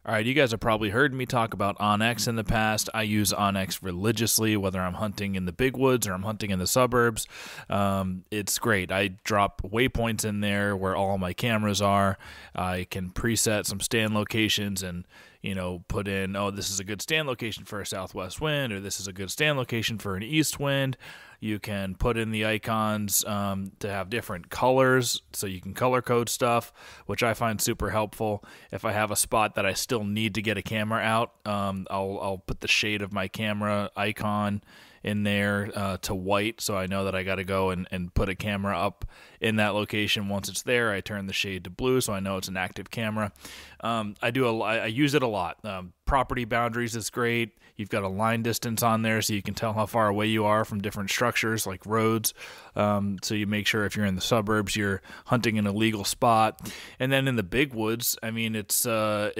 All right, you guys have probably heard me talk about OnX in the past. I use OnX religiously, whether I'm hunting in the big woods or I'm hunting in the suburbs. It's great. I drop waypoints in there where all my cameras are. I can preset some stand locations and, you know, put in, oh, this is a good stand location for a southwest wind, or this is a good stand location for an east wind. You can put in the icons to have different colors, so you can color code stuff, which I find super helpful. If I have a spot that I still need to get a camera out, I'll put the shade of my camera icon in there to white, so I know that I got to go and put a camera up in that location. Once it's there, I turn the shade to blue, so I know it's an active camera. I use it a lot. Property boundaries is great. You've got a line distance on there, so you can tell how far away you are from different structures like roads. So you make sure if you're in the suburbs, you're hunting in a legal spot. And then in the big woods, I mean, it's a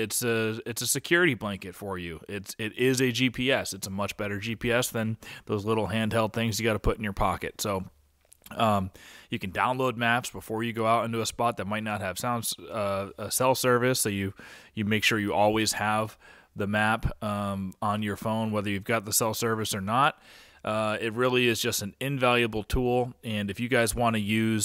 security blanket for you. It is a GPS. It's a much better GPS than those little handheld things you got to put in your pocket. So you can download maps before you go out into a spot that might not have a cell service. So you make sure you always have the map on your phone, whether you've got the cell service or not. It really is just an invaluable tool. And if you guys want to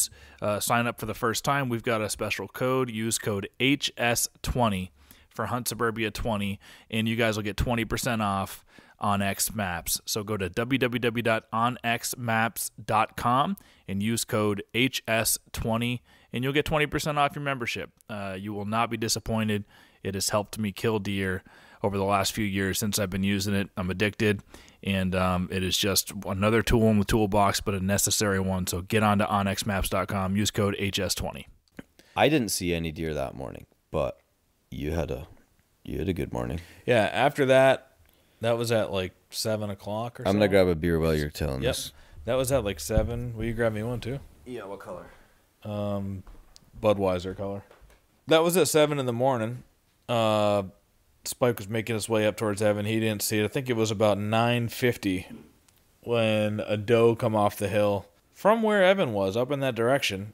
sign up for the first time, we've got a special code. Use code HS20 for Hunt Suburbia 20, and you guys will get 20% off OnX Maps. So go to www.onxmaps.com and use code HS20, and you'll get 20% off your membership. You will not be disappointed. It has helped me kill deer over the last few years since I've been using it. I'm addicted, and it is just another tool in the toolbox, but a necessary one. So get on to onxmaps.com, use code HS20. I didn't see any deer that morning, but you had a good morning. Yeah, after that was at like 7 o'clock or something. I'm going to grab a beer while you're telling this. That was at like 7. Will you grab me one too? Yeah, what color? Budweiser color. That was at 7 in the morning. Spike was making his way up towards Evan. He didn't see it. I think it was about 9:50 when a doe come off the hill from where Evan was, up in that direction.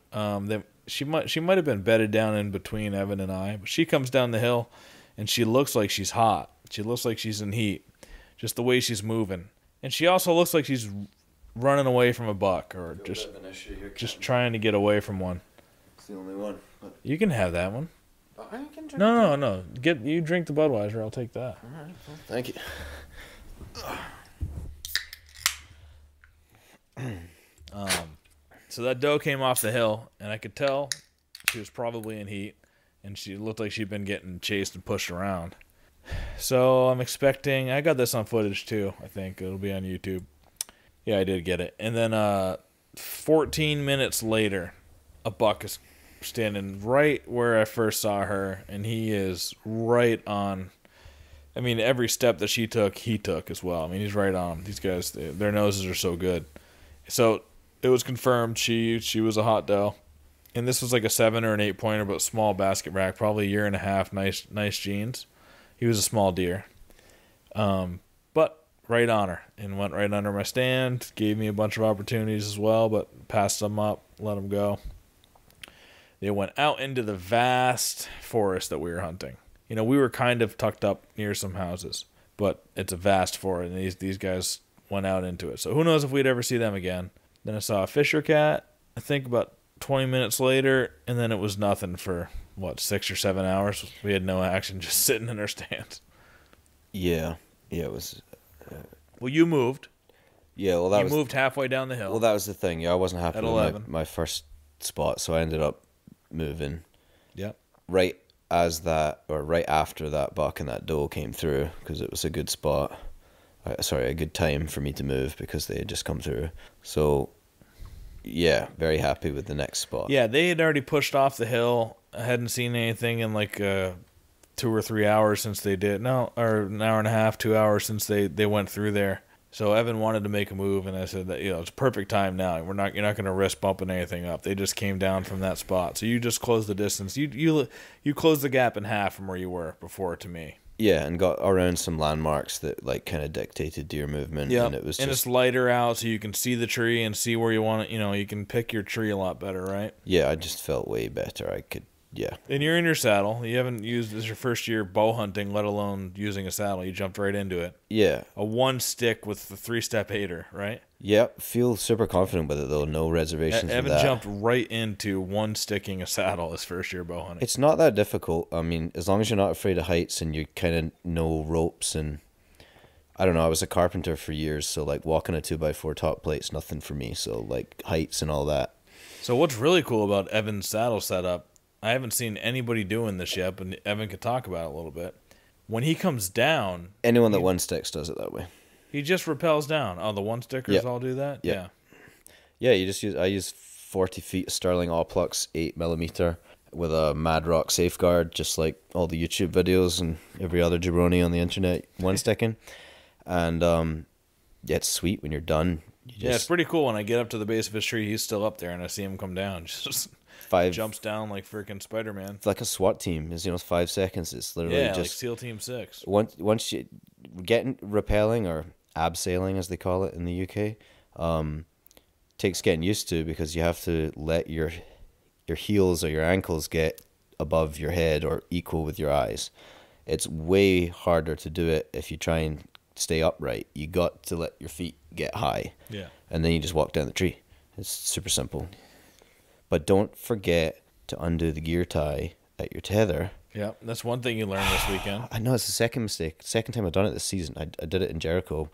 She might have been bedded down in between Evan and I, but she comes down the hill, and she looks like she's hot. She looks like she's in heat, just the way she's moving. And she also looks like she's running away from a buck, or just trying to get away from one. It's the only one. But you can have that one. I can drink No. You drink the Budweiser. I'll take that. All right. Well, thank you. So that doe came off the hill, and I could tell she was probably in heat, and she looked like she'd been getting chased and pushed around. So I'm expecting. I got this on footage too. I think it'll be on YouTube. Yeah, I did get it. And then 14 minutes later, a buck is standing right where I first saw her, and he is right on. I mean, every step that she took, he took as well. I mean, he's right on. These guys, their noses are so good. So it was confirmed she was a hot doe, and this was like a 7 or an 8 pointer, but small basket rack, probably a year and a half. Nice jeans. He was a small deer, but right on her, and went right under my stand. Gave me a bunch of opportunities as well, but passed them up, let them go. They went out into the vast forest that we were hunting. You know, we were kind of tucked up near some houses, but it's a vast forest, and these guys went out into it. So who knows if we'd ever see them again. Then I saw a fisher cat, I think about 20 minutes later, and then it was nothing for, 6 or 7 hours. We had no action, just sitting in our stands. Yeah, it was. Well, you moved. Yeah, well, you moved halfway down the hill. Well, that was the thing. Yeah, I wasn't happy at with 11. my first spot, so I ended up moving. Yep. Right as that, or right after that buck and that doe came through, because it was a good spot. Sorry, a good time for me to move because they had just come through. So, yeah, very happy with the next spot. Yeah, they had already pushed off the hill. I hadn't seen anything in like 2 or 3 hours since they did. No, or an hour and a half, 2 hours since they went through there. So Evan wanted to make a move, and I said that it's perfect time now. You're not going to risk bumping anything up. They just came down from that spot, so you just close the distance. You close the gap in half from where you were before to me. Yeah, and got around some landmarks that like kind of dictated deer movement. Yeah, and it was it's lighter out, so you can see the tree and see where you want it. You can pick your tree a lot better, right? Yeah, I just felt way better. I could. Yeah. And you're in your saddle. You haven't used this is your first year bow hunting, let alone using a saddle. You jumped right into it. Yeah. A one stick with the 3-step aider, right? Yep. Feel super confident with it though. No reservations. Evan with that. jumped right into one sticking a saddle his first year bow hunting. It's not that difficult. I mean, as long as you're not afraid of heights and you kind of know ropes and I don't know. I was a carpenter for years, so like walking a 2x4 top plate's nothing for me. So like heights and all that. So what's really cool about Evan's saddle setup? I haven't seen anybody doing this yet, but Evan could talk about it a little bit. When he comes down... Anyone that one sticks does it that way. He just rappels down. Oh, the one-stickers Yep. all do that? Yep. Yeah, I use 40 feet Sterling Oplux 8mm with a Mad Rock safeguard, just like all the YouTube videos and every other jabroni on the internet one-sticking. And yeah, it's sweet when you're done. Yeah, it's pretty cool. When I get up to the base of his tree, he's still up there, and I see him come down. Just... jumps down like freaking Spider-Man. It's like a SWAT team. It's 5 seconds. It's literally just like SEAL Team 6. Once you getting rappelling or abseiling as they call it in the UK, takes getting used to because you have to let your heels or your ankles get above your head or equal with your eyes. It's way harder to do it if you try and stay upright. You got to let your feet get high. Yeah. And then you just walk down the tree. It's super simple. But don't forget to undo the gear tie at your tether. Yeah, that's one thing you learned this weekend. I know it's the second mistake. Second time I've done it this season. I did it in Jericho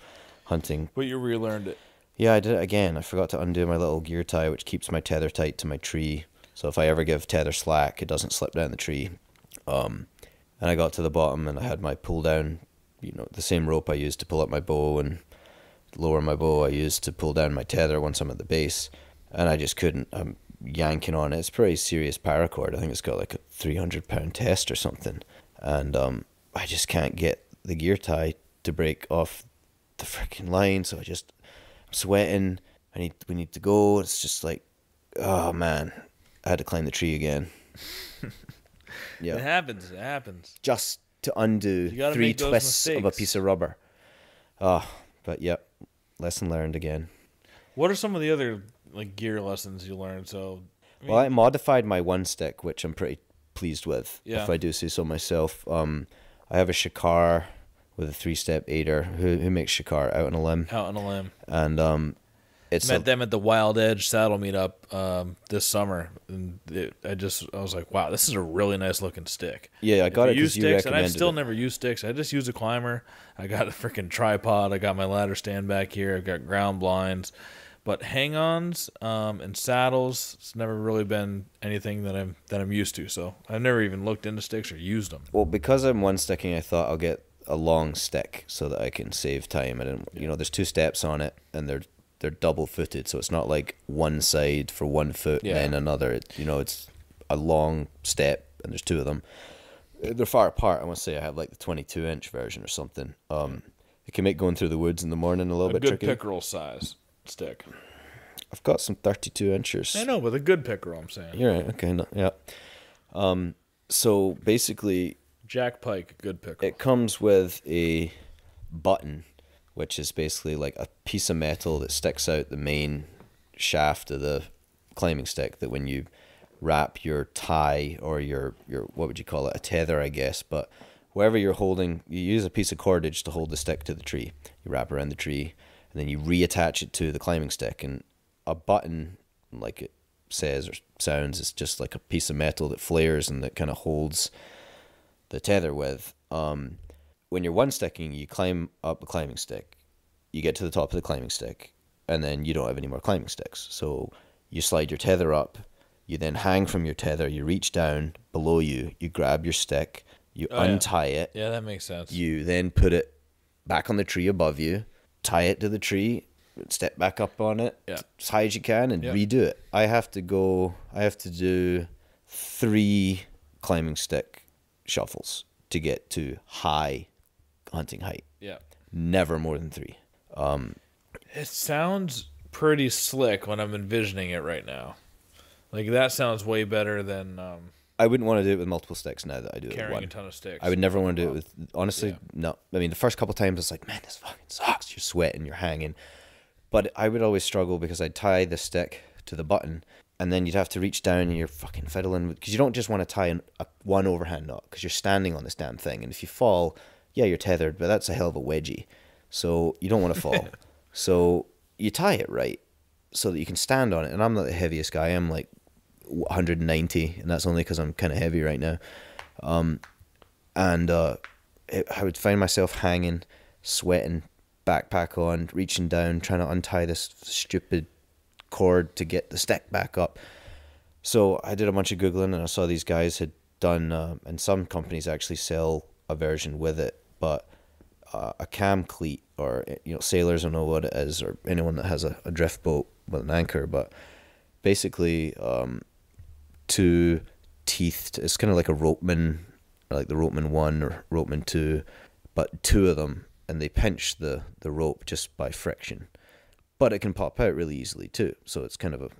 hunting. But you relearned it. Yeah, I did it again. I forgot to undo my little gear tie, which keeps my tether tight to my tree. So if I ever give tether slack, it doesn't slip down the tree. And I got to the bottom and I had my pull down, the same rope I used to pull up my bow and lower my bow I used to pull down my tether once I'm at the base. And I just couldn't. I'm yanking on it. It's a pretty serious paracord. I think it's got like a 300-pound test or something. And I just can't get the gear tie to break off the freaking line. So I'm sweating. We need to go. It's just like, oh man, I had to climb the tree again. Yeah, It happens. just to undo 3 twists of a piece of rubber. Oh, but yep, lesson learned again. What are some of the other gear lessons you learned? So, I modified my one stick, which I'm pretty pleased with. Yeah. If I do say so myself. I have a Shikar with a 3-step aider. Who makes Shikar? Out on a limb. And it's met them at the Wild Edge saddle meetup this summer, and I was like, wow, this is a really nice looking stick. Yeah, I got it because you sticks, and recommended I've still it. never used sticks. I just use a climber. I got a freaking tripod. I got my ladder stand back here. I've got ground blinds, but hang-ons and saddles, it's never really been anything that I'm used to. So I've never even looked into sticks or used them. Well, because I'm one sticking, I thought I'll get a long stick so that I can save time. I didn't, there's 2 steps on it, and they're double footed, so it's not like one side for 1 foot and then another. It's a long step, and there's 2 of them. They're far apart. I want to say I have like the 22-inch version or something. It can make going through the woods in the morning a little bit tricky. A good pickerel size stick. I've got some 32-inchers. I know, but a good pickerel, I'm saying. You're right. Okay. No, yeah. So basically, Jack Pike, good pickerel. it comes with a button, which is basically like a piece of metal that sticks out the main shaft of the climbing stick, that when you wrap your tie or your what would you call it, a tether, I guess, but wherever you're holding, you use a piece of cordage to hold the stick to the tree. You wrap around the tree, and then you reattach it to the climbing stick. And a button, like it says or sounds, is just like a piece of metal that flares and that kind of holds the tether with. When you're one sticking, you climb up a climbing stick, you get to the top of the climbing stick, and then you don't have any more climbing sticks. So you slide your tether up, You then hang from your tether. You reach down below you. You grab your stick. You untie it. Yeah, that makes sense. You then put it back on the tree above you. Tie it to the tree. Step back up on it as high as you can and redo it. I have to do 3 climbing stick shuffles to get to high hunting height. Yeah. Never more than 3. It sounds pretty slick when I'm envisioning it right now. Like, that sounds way better than I wouldn't want to do it with multiple sticks now that I do it with carrying one. a ton of sticks. I would never want to do it with, honestly, no. I mean, the first couple times it's like, man, this fucking sucks. You're sweating, you're hanging. But I would always struggle because I'd tie the stick to the button and then you'd have to reach down and you're fucking fiddling because you don't just want to tie one overhand knot because you're standing on this damn thing. And if you fall, yeah, you're tethered, but that's a hell of a wedgie. So you don't want to fall. So you tie it right so that you can stand on it. And I'm not the heaviest guy. I'm like 190, and that's only because I'm kind of heavy right now. I would find myself hanging, sweating, backpack on, reaching down, trying to untie this stupid cord to get the stick back up. So I did a bunch of Googling, and I saw these guys had done, and some companies actually sell a version with it, but a cam cleat, or sailors will know what it is, or anyone that has a drift boat with an anchor, but basically 2 teeth. It's kind of like a ropeman, like the ropeman 1 or ropeman 2, but 2 of them, and they pinch the rope just by friction. But it can pop out really easily too, so it's kind of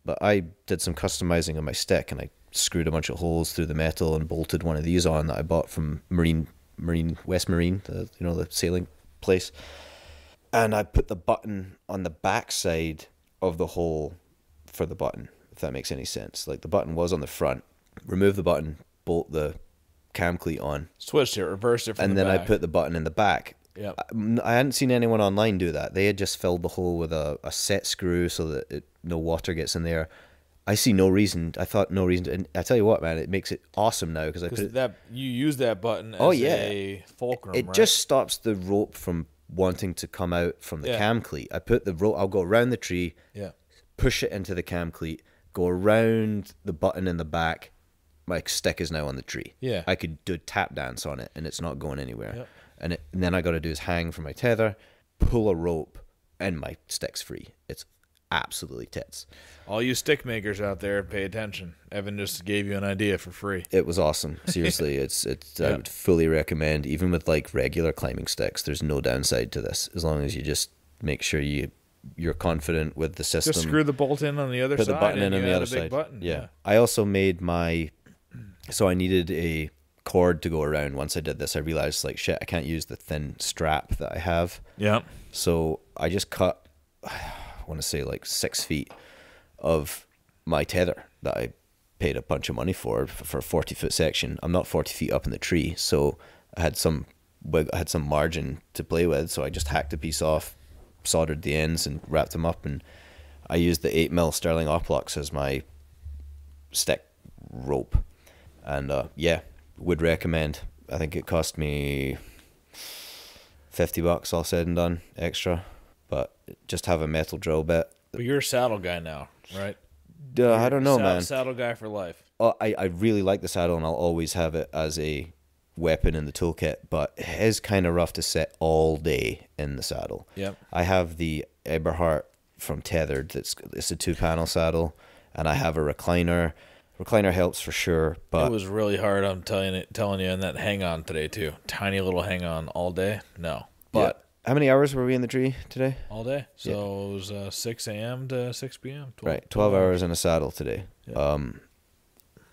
but I did some customizing on my stick, and I screwed a bunch of holes through the metal and bolted one of these on that I bought from West Marine, the sailing place. And I put the button on the back side of the hole for the button, if that makes any sense. Like, the button was on the front. Remove the button, bolt the cam cleat on. Switched it, reversed it from the back. And then I put the button in the back. Yeah. I hadn't seen anyone online do that. They had just filled the hole with a set screw so that no water gets in there. I see no reason. I thought no reason. And I tell you what, man, it makes it awesome now because I put it. You use that button as a fulcrum. It just stops the rope from wanting to come out from the cam cleat. I put the rope. I'll go around the tree. Yeah. Push it into the cam cleat. Go around the button in the back. My stick is now on the tree. Yeah. I could do a tap dance on it, and it's not going anywhere. Yep. And then I got to do is hang from my tether, pull a rope, and my stick's free. It's absolutely tits. All you stick makers out there, pay attention. Evan just gave you an idea for free. It was awesome. Seriously, I would fully recommend, even with like regular climbing sticks, there's no downside to this as long as you just make sure you're confident with the system. Just screw the bolt in on the other side. Put the button in on the other side. Button. Yeah. I also made so I needed a cord to go around. Once I did this, I realized, like, shit, I can't use the thin strap that I have. Yeah. So I just cut, I want to say like 6 feet of my tether that I paid a bunch of money for a 40-foot section. I'm not 40 feet up in the tree, so I had some margin to play with. So I just hacked a piece off, soldered the ends, and wrapped them up. And I used the 8mm Sterling Oplux as my stick rope. And would recommend. I think it cost me $50 all said and done extra, but just have a metal drill bit. But you're a saddle guy now, right? I don't know, man. Saddle guy for life. I really like the saddle, and I'll always have it as a weapon in the toolkit, but it is kind of rough to sit all day in the saddle. Yep. I have the Eberhardt from Tethered. It's a 2-panel saddle, and I have a recliner. Recliner helps for sure, but it was really hard. I'm telling you, and that hang on today too. Tiny little hang on all day. No, but how many hours were we in the tree today? All day. So it was 6 a.m. to 6 p.m. 12 hours in a saddle today.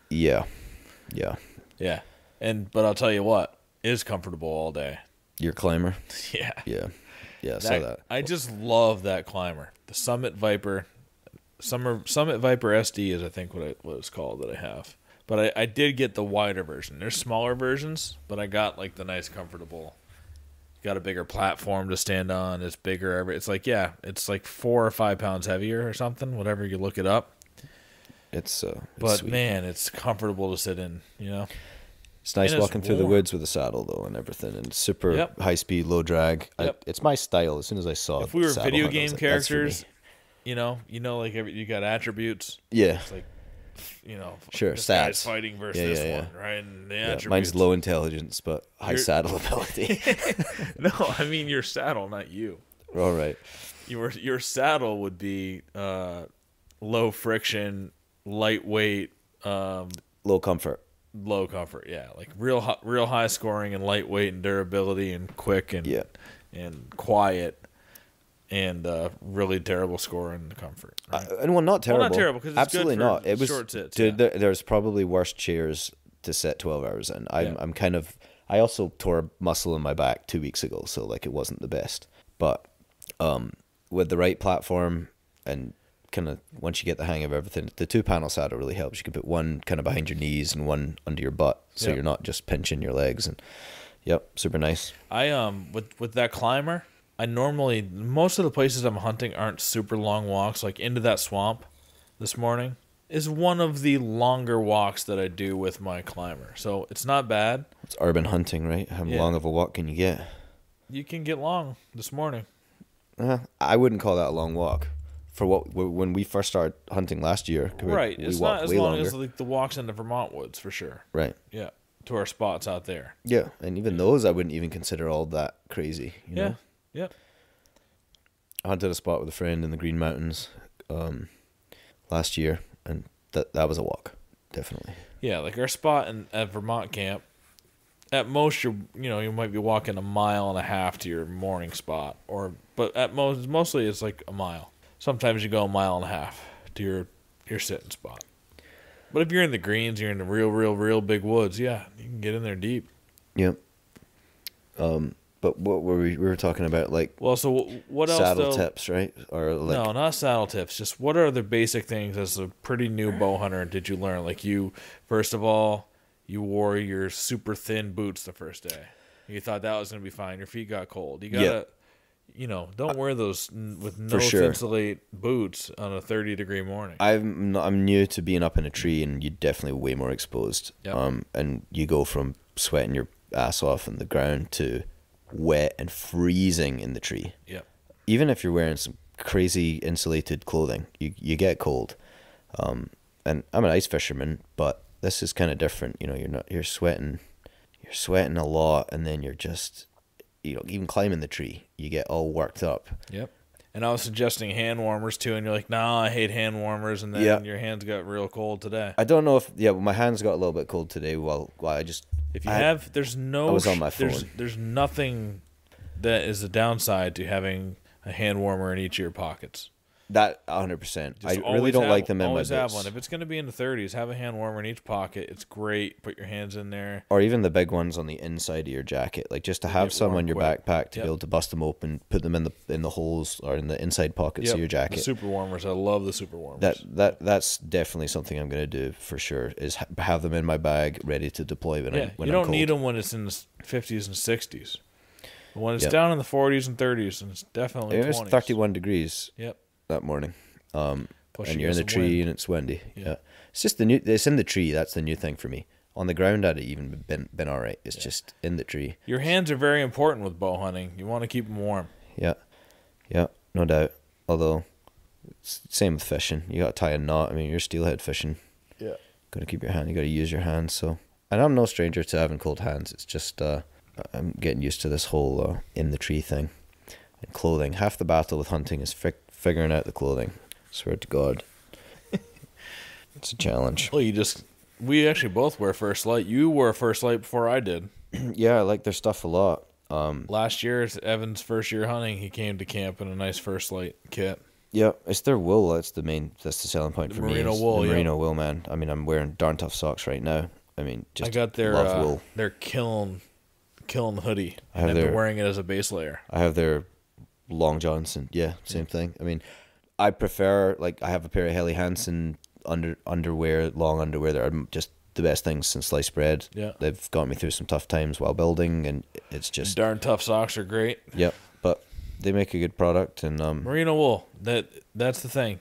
Yeah. Yeah. But I'll tell you what, it is comfortable all day. Your climber. Yeah. I saw that. I just love that climber. The Summit Viper. Summit Viper SD is, I think, what it's called that I have. But I did get the wider version. There's smaller versions, but I got like the nice, comfortable. Got a bigger platform to stand on. It's bigger. It's like 4 or 5 pounds heavier or something. Whatever you look it up. It's but sweet. Man, it's comfortable to sit in. It's nice walking through the woods with a saddle though, and everything, and super high speed, low drag. Yep. It's my style. As soon as I saw, if we were video game characters. That's for me. You got attributes. Yeah. It's like Sure, this guy's stats. fighting versus Yeah, this yeah, yeah. one, right? And the Yeah, attributes. mine's low intelligence, but high You're- saddle ability. No, I mean your saddle, not you. All right. Your saddle would be low friction, lightweight, Low comfort. low comfort. Yeah, like real high scoring and lightweight and durability and quick and Yeah. and quiet and really terrible score in the comfort. Right? And well, not terrible. Well, not terrible because it's absolutely good for not. It was short sits. dude. Yeah. There's probably worse chairs to set 12 hours in. Yeah. I'm kind of. I also tore a muscle in my back 2 weeks ago, so like it wasn't the best. But with the right platform and kind of once you get the hang of everything, the 2-panel saddle really helps. You can put one kind of behind your knees and one under your butt, so Yeah. you're not just pinching your legs. And yep, super nice. I with that climber, I normally most of the places I'm hunting aren't super long walks. Like into that swamp this morning is one of the longer walks that I do with my climber. So it's not bad. It's urban hunting, right? How Yeah. long of a walk can you get? You can get long this morning. I wouldn't call that a long walk. For when we first started hunting last year, Right. we It's walked not as way long longer. as like the walks in the Vermont woods for sure. Right. Yeah. To our spots out there. Yeah, and even those I wouldn't even consider all that crazy. You Yeah. know? Yep. I hunted a spot with a friend in the Green Mountains last year, and that was a walk, definitely. Yeah, like our spot at Vermont camp, at most you might be walking 1.5 miles to your morning spot, but at mostly it's like a mile. Sometimes you go 1.5 miles to your sitting spot. But if you're in the greens, you're in the real big woods. Yeah, you can get in there deep. Yep. But what were we were talking about, like Well, so what else? saddle though? tips, right? Or like No, not saddle tips. Just what are the basic things as a pretty new bow hunter did you learn? Like first of all, you wore your super thin boots the first day. You thought that was going to be fine. Your feet got cold. You gotta, don't wear those with no sure. insulate boots on a 30-degree morning. I'm new to being up in a tree, and you're definitely way more exposed. Yep. And you go from sweating your ass off on the ground to wet and freezing in the tree. Yep. Even if you're wearing some crazy insulated clothing, you get cold. And I'm an ice fisherman, but this is kind of different. You're sweating a lot, and then you're just, even climbing the tree, you get all worked up. Yep. And I was suggesting hand warmers too, and you're like, "Nah, I hate hand warmers." And then your hands got real cold today. I don't know if my hands got a little bit cold today. While I just If you I there's no. I was on my phone. There's nothing that is a downside to having a hand warmer in each of your pockets. that 100%. I Just really always don't have- like them in my always have boots. one. If it's going to be in the 30s, have a hand warmer in each pocket. It's great. Put your hands in there. Or even the big ones on the inside of your jacket, like just to have get some warm on your quick. backpack to Yep. be able to bust them open, put them in the holes or in the inside pockets of your The jacket. super warmers. I love the super warmers. That's definitely something I'm gonna do for sure. Is have them in my bag ready to deploy when yeah, when you I'm don't cold. need them when it's in the 50s and 60s. But when it's Yep. down in the 40s and 30s, and it's definitely It was 20s. 31 degrees Yep. that morning. Plus And you you're in get the some tree wind. and it's windy. Yeah. Yeah. It's just it's in the tree. That's the new thing for me. On the ground, I'd even been all right. It's just in the tree. Your hands are very important with bow hunting. You want to keep them warm. Yeah, yeah, no doubt. Although, it's same with fishing. You got to tie a knot. I mean, you're steelhead fishing. Yeah. Got to keep your hand. You got to use your hands. So, and I'm no stranger to having cold hands. It's just I'm getting used to this whole in the tree thing. And clothing. Half the battle with hunting is figuring out the clothing. Swear to God. It's a challenge. Well, we actually both wear First Light. You wore First Light before I did. Yeah, I like their stuff a lot. Last year, it's Evan's first year hunting. He came to camp in a nice First Light kit. Yeah, it's their wool. That's the selling point The for me. merino is wool, the yeah. merino wool, man. I mean, I'm wearing darn tough socks right now. I mean, just I got love wool. their kiln hoodie. I have and I've been their- wearing it as a base layer. I have their long johns, and yeah, same thing. I mean, I prefer, like, I have a pair of Helly Hansen underwear, long underwear that are just the best things since sliced bread. Yeah. They've got me through some tough times while building, and it's just Darn tough socks are great. yep. But they make a good product, and Merino wool. That's the thing.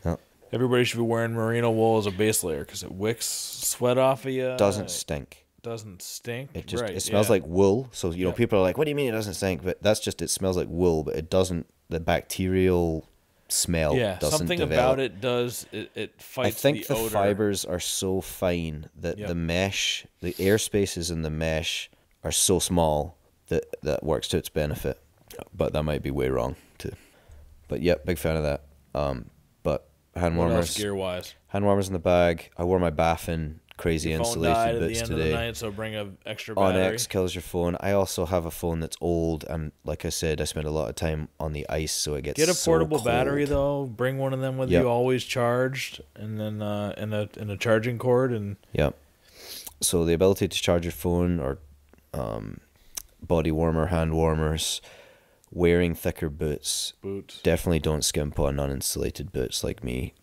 Yeah. Everybody should be wearing merino wool as a base layer because it wicks sweat off of you. doesn't stink. Doesn't stink. It just right, it smells yeah. like wool. So you know, Yeah. people are like, "What do you mean it doesn't stink?" But that's just it smells like wool, but it doesn't. The bacterial smell doesn't something develop. about it does. It fights I think the odor. fibers are so fine that Yep. the mesh, the air spaces in the mesh are so small that works to its benefit. But that might be way wrong too. But yep, big fan of that. But hand What warmers, else gear wise? hand warmers in the bag. I wore my Baffin crazy Your phone insulated died at the boots end today. of the night, so bring a extra battery. On X kills your phone. I also have a phone that's old, and like I said, I spend a lot of time on the ice, so it gets Get a so portable cold. battery though. Bring one of them with Yep. you, always charged, and then in a charging cord. And Yep. So the ability to charge your phone, or body warmer, hand warmers, wearing thicker boots. Definitely don't skimp on uninsulated boots like me.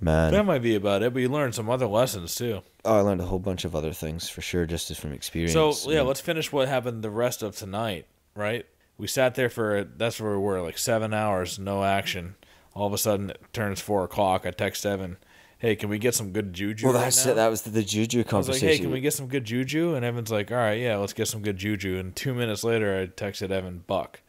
Man, that might be about it. But you learn some other lessons too. I learned a whole bunch of other things for sure, just from experience. So yeah, let's finish what happened the rest of tonight. Right, we sat there that's where we were, like 7 hours, no action. All of a sudden, it turns 4 o'clock. I text Evan, "Hey, can we get some good juju?" Well, right that's now? it. That was the juju I was like, conversation. "Hey, can we get some good juju?" And Evan's like, "All right, yeah, let's get some good juju." And 2 minutes later, I texted Evan, "Buck."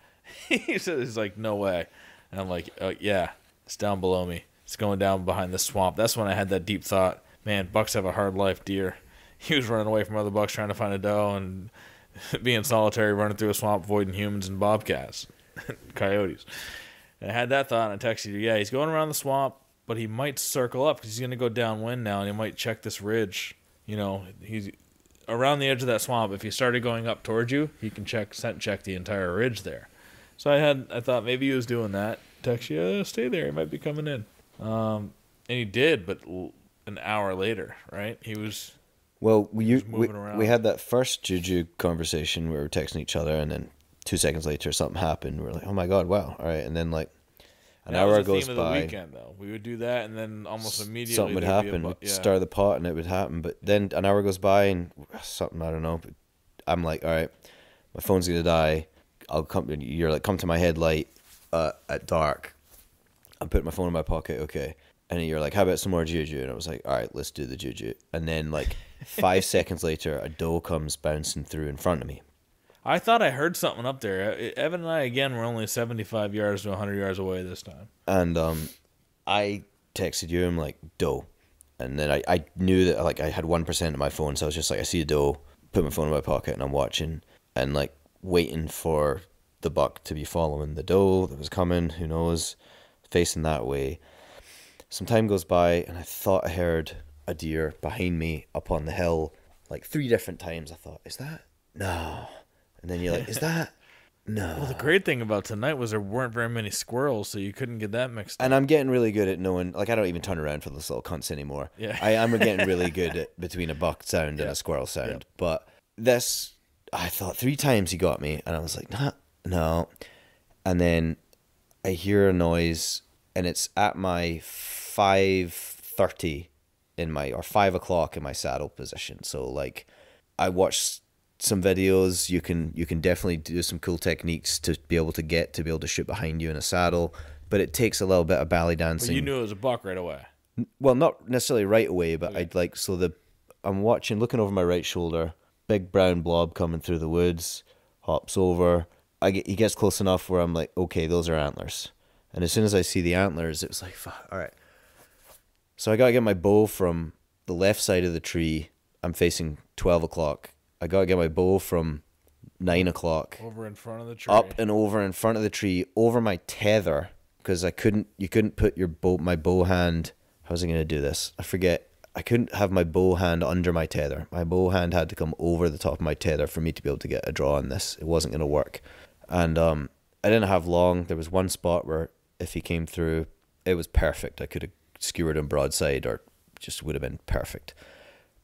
He's like, "No way." And I'm like, "Yeah, it's down below me. It's going down behind the swamp." That's when I had that deep thought. Man, bucks have a hard life, deer. He was running away from other bucks trying to find a doe and being solitary, running through a swamp, avoiding humans and bobcats, coyotes. And I had that thought, and I texted you, yeah, he's going around the swamp, but he might circle up because he's going to go downwind now, and he might check this ridge. You know, he's around the edge of that swamp. If he started going up towards you, he can scent check the entire ridge there. So I thought maybe he was doing that. Text you, stay there, he might be coming in. And he did, but an hour later, right? He was... Well, we moving around. had that first juju conversation where we were texting each other, and then 2 seconds later something happened. We were like, "Oh my god, wow!" All right, and then like an hour goes That was the theme by. of the weekend, though. We would do that, and then almost immediately Something would there'd be happen. yeah. Stir the pot, and it would happen. But then an hour goes by, and something, I don't know. But I'm like, "All right, my phone's gonna die. I'll come." You're like, "Come to my headlight at dark." I put my phone in my pocket. Okay. And you're like, "How about some more juju?" And I was like, "All right, let's do the juju." And then like 5 seconds later, a doe comes bouncing through in front of me. I thought I heard something up there. Evan and I, again, were only 75 yards to 100 yards away this time. And I texted you, I'm like, "Doe." And then I knew that like I had 1% of my phone, so I was just like, I see a doe, put my phone in my pocket, and I'm watching and like waiting for the buck to be following the doe that was coming, who knows, facing that way. Some time goes by, and I thought I heard a deer behind me up on the hill, like 3 different times. I thought, "Is that? No." And then you're like, "Is that? No." Well, the great thing about tonight was there weren't very many squirrels, so you couldn't get that mixed up. And I'm getting really good at knowing, like, I don't even turn around for those little cunts anymore. Yeah. I'm getting really good at between a buck sound and a squirrel sound. Yep. But this, I thought 3 times he got me, and I was like, "Nah, no." And then I hear a noise, and it's at my 5:30 or 5 o'clock in my saddle position. So like, I watched some videos. You can definitely do some cool techniques to be able to shoot behind you in a saddle, but it takes a little bit of belly dancing. But you knew it was a buck right away. Well, not necessarily right away, but Okay. I'm looking over my right shoulder, big brown blob coming through the woods, hops over. He gets close enough where I'm like, okay, those are antlers. And as soon as I see the antlers, it was like, fuck, all right. So I got to get my bow from the left side of the tree. I'm facing 12 o'clock. I got to get my bow from 9 o'clock. Over in front of the tree. Up and over in front of the tree, over my tether, because you couldn't put my bow hand. How was I going to do this? I forget. I couldn't have my bow hand under my tether. My bow hand had to come over the top of my tether for me to be able to get a draw on this. It wasn't going to work. And I didn't have long. There was one spot where if he came through, it was perfect. I could have skewered him broadside, or just would have been perfect.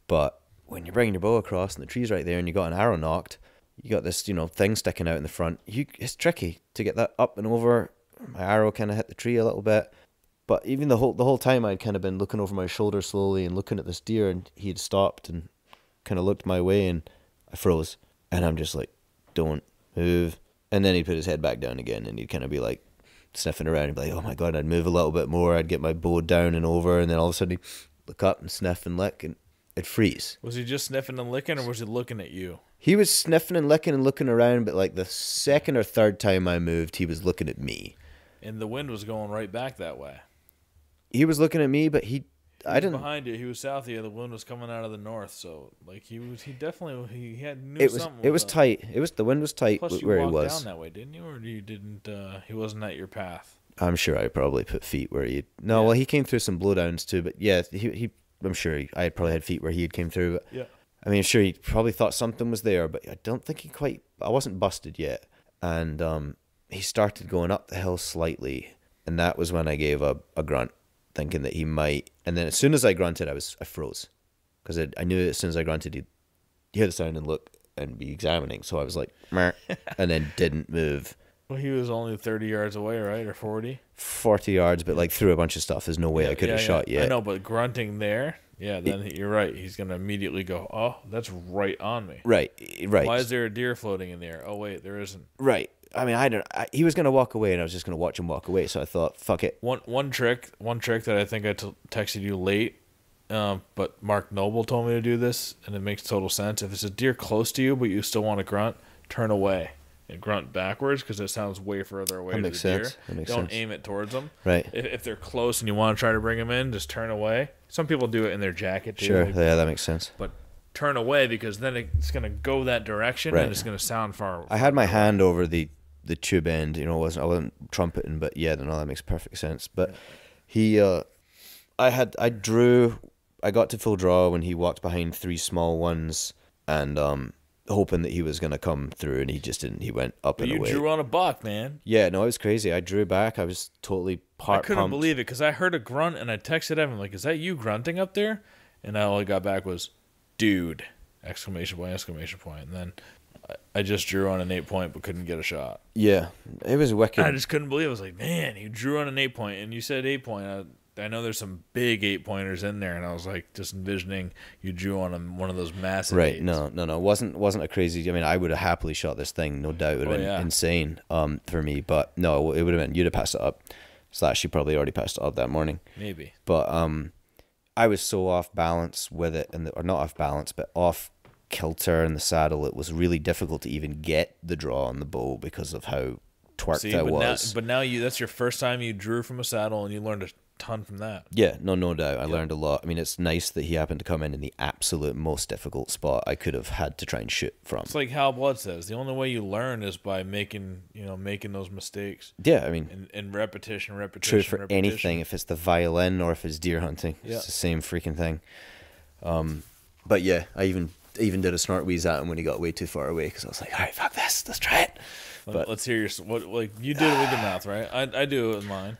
But when you're bringing your bow across and the tree's right there and you got an arrow knocked, you got this, thing sticking out in the front. It's tricky to get that up and over. My arrow kind of hit the tree a little bit. But even the whole time I'd kind of been looking over my shoulder slowly and looking at this deer, and he'd stopped and kind of looked my way, and I froze. And I'm just like, "Don't move." And then he'd put his head back down again, and he'd kind of be like sniffing around and be like, "Oh my God," I'd move a little bit more. I'd get my bow down and over, and then all of a sudden he'd look up and sniff and lick, and it'd freeze. Was he just sniffing and licking, or was he looking at you? He was sniffing and licking and looking around, but like the second or third time I moved, he was looking at me. And the wind was going right back that way. He was looking at me, but He was behind you. He was south of you. The wind was coming out of the north. So like he had knew something. It was tight. The wind was tight Plus, where he you walked was. down that way, didn't you? Or you didn't? He wasn't at your path. I'm sure I probably put feet where he. No, Yeah. well, he came through some blowdowns too. But yeah, I'm sure I probably had feet where he had came through. But Yeah. I mean, sure, he probably thought something was there, but I don't think he quite. I wasn't busted yet, and he started going up the hill slightly, and that was when I gave a grunt, thinking that he might. And then as soon as I grunted, I froze, because I knew as soon as I grunted, he'd hear the sound and look and be examining. So I was like, meh, and then didn't move. Well, he was only 30 yards away, right, or 40? 40 yards, but like through a bunch of stuff. There's no way I could have shot yet. I know, but grunting there, then you're right. He's gonna immediately go, oh, that's right on me. Right. Why is there a deer floating in the air? Oh wait, there isn't. Right. I mean, he was gonna walk away, and I was just gonna watch him walk away. So I thought, fuck it. One trick that I think I texted you late, but Mark Noble told me to do this, and it makes total sense. If it's a deer close to you, but you still want to grunt, turn away and grunt backwards, because it sounds way further away to the deer. That makes Don't sense. aim it towards them. Right. If they're close and you want to try to bring them in, just turn away. Some people do it in their jacket too. Sure. Yeah, that makes sense. But turn away, because then it's going to go that direction, Right. and it's going to sound far. I had my hand over the tube end. I wasn't trumpeting, but yeah, no, that makes perfect sense. But I got to full draw when he walked behind 3 small ones, and hoping that he was going to come through, and he just didn't. He went up and away. You drew on a buck, man. Yeah, no, it was crazy. I drew back. I was totally I couldn't pumped. believe it, because I heard a grunt, and I texted Evan, like, is that you grunting up there? And all I got back was, dude, exclamation point, exclamation point. And then I just drew on an 8-point, but couldn't get a shot. Yeah, it was wicked. I just couldn't believe it. I was like, man, you drew on an 8-point, and you said 8-point. I know there's some big 8-pointers in there, and I was like, just envisioning you drew on one of those massive Right? 8s. No. Wasn't a crazy. I mean, I would have happily shot this thing. No doubt, it would have been insane. For me, but no, it would have been. You'd have passed it up. Slash, you probably already passed it up that morning. Maybe. But I was so off balance with it, or not off balance, but off kilter in the saddle. It was really difficult to even get the draw on the bow because of how twerked I was. But now that's your first time you drew from a saddle, and you learned a ton from that. Yeah, no doubt. I learned a lot. I mean, it's nice that he happened to come in the absolute most difficult spot I could have had to try and shoot from. It's like Hal Blood says, the only way you learn is by making those mistakes. Yeah, I mean, and repetition. True for anything, if it's the violin or if it's deer hunting, it's the same freaking thing. But yeah, I even did a snort wheeze at him when he got way too far away, because I was like, all right, fuck this, let's try it. But let's hear like you did it with your mouth, right? I do it with mine.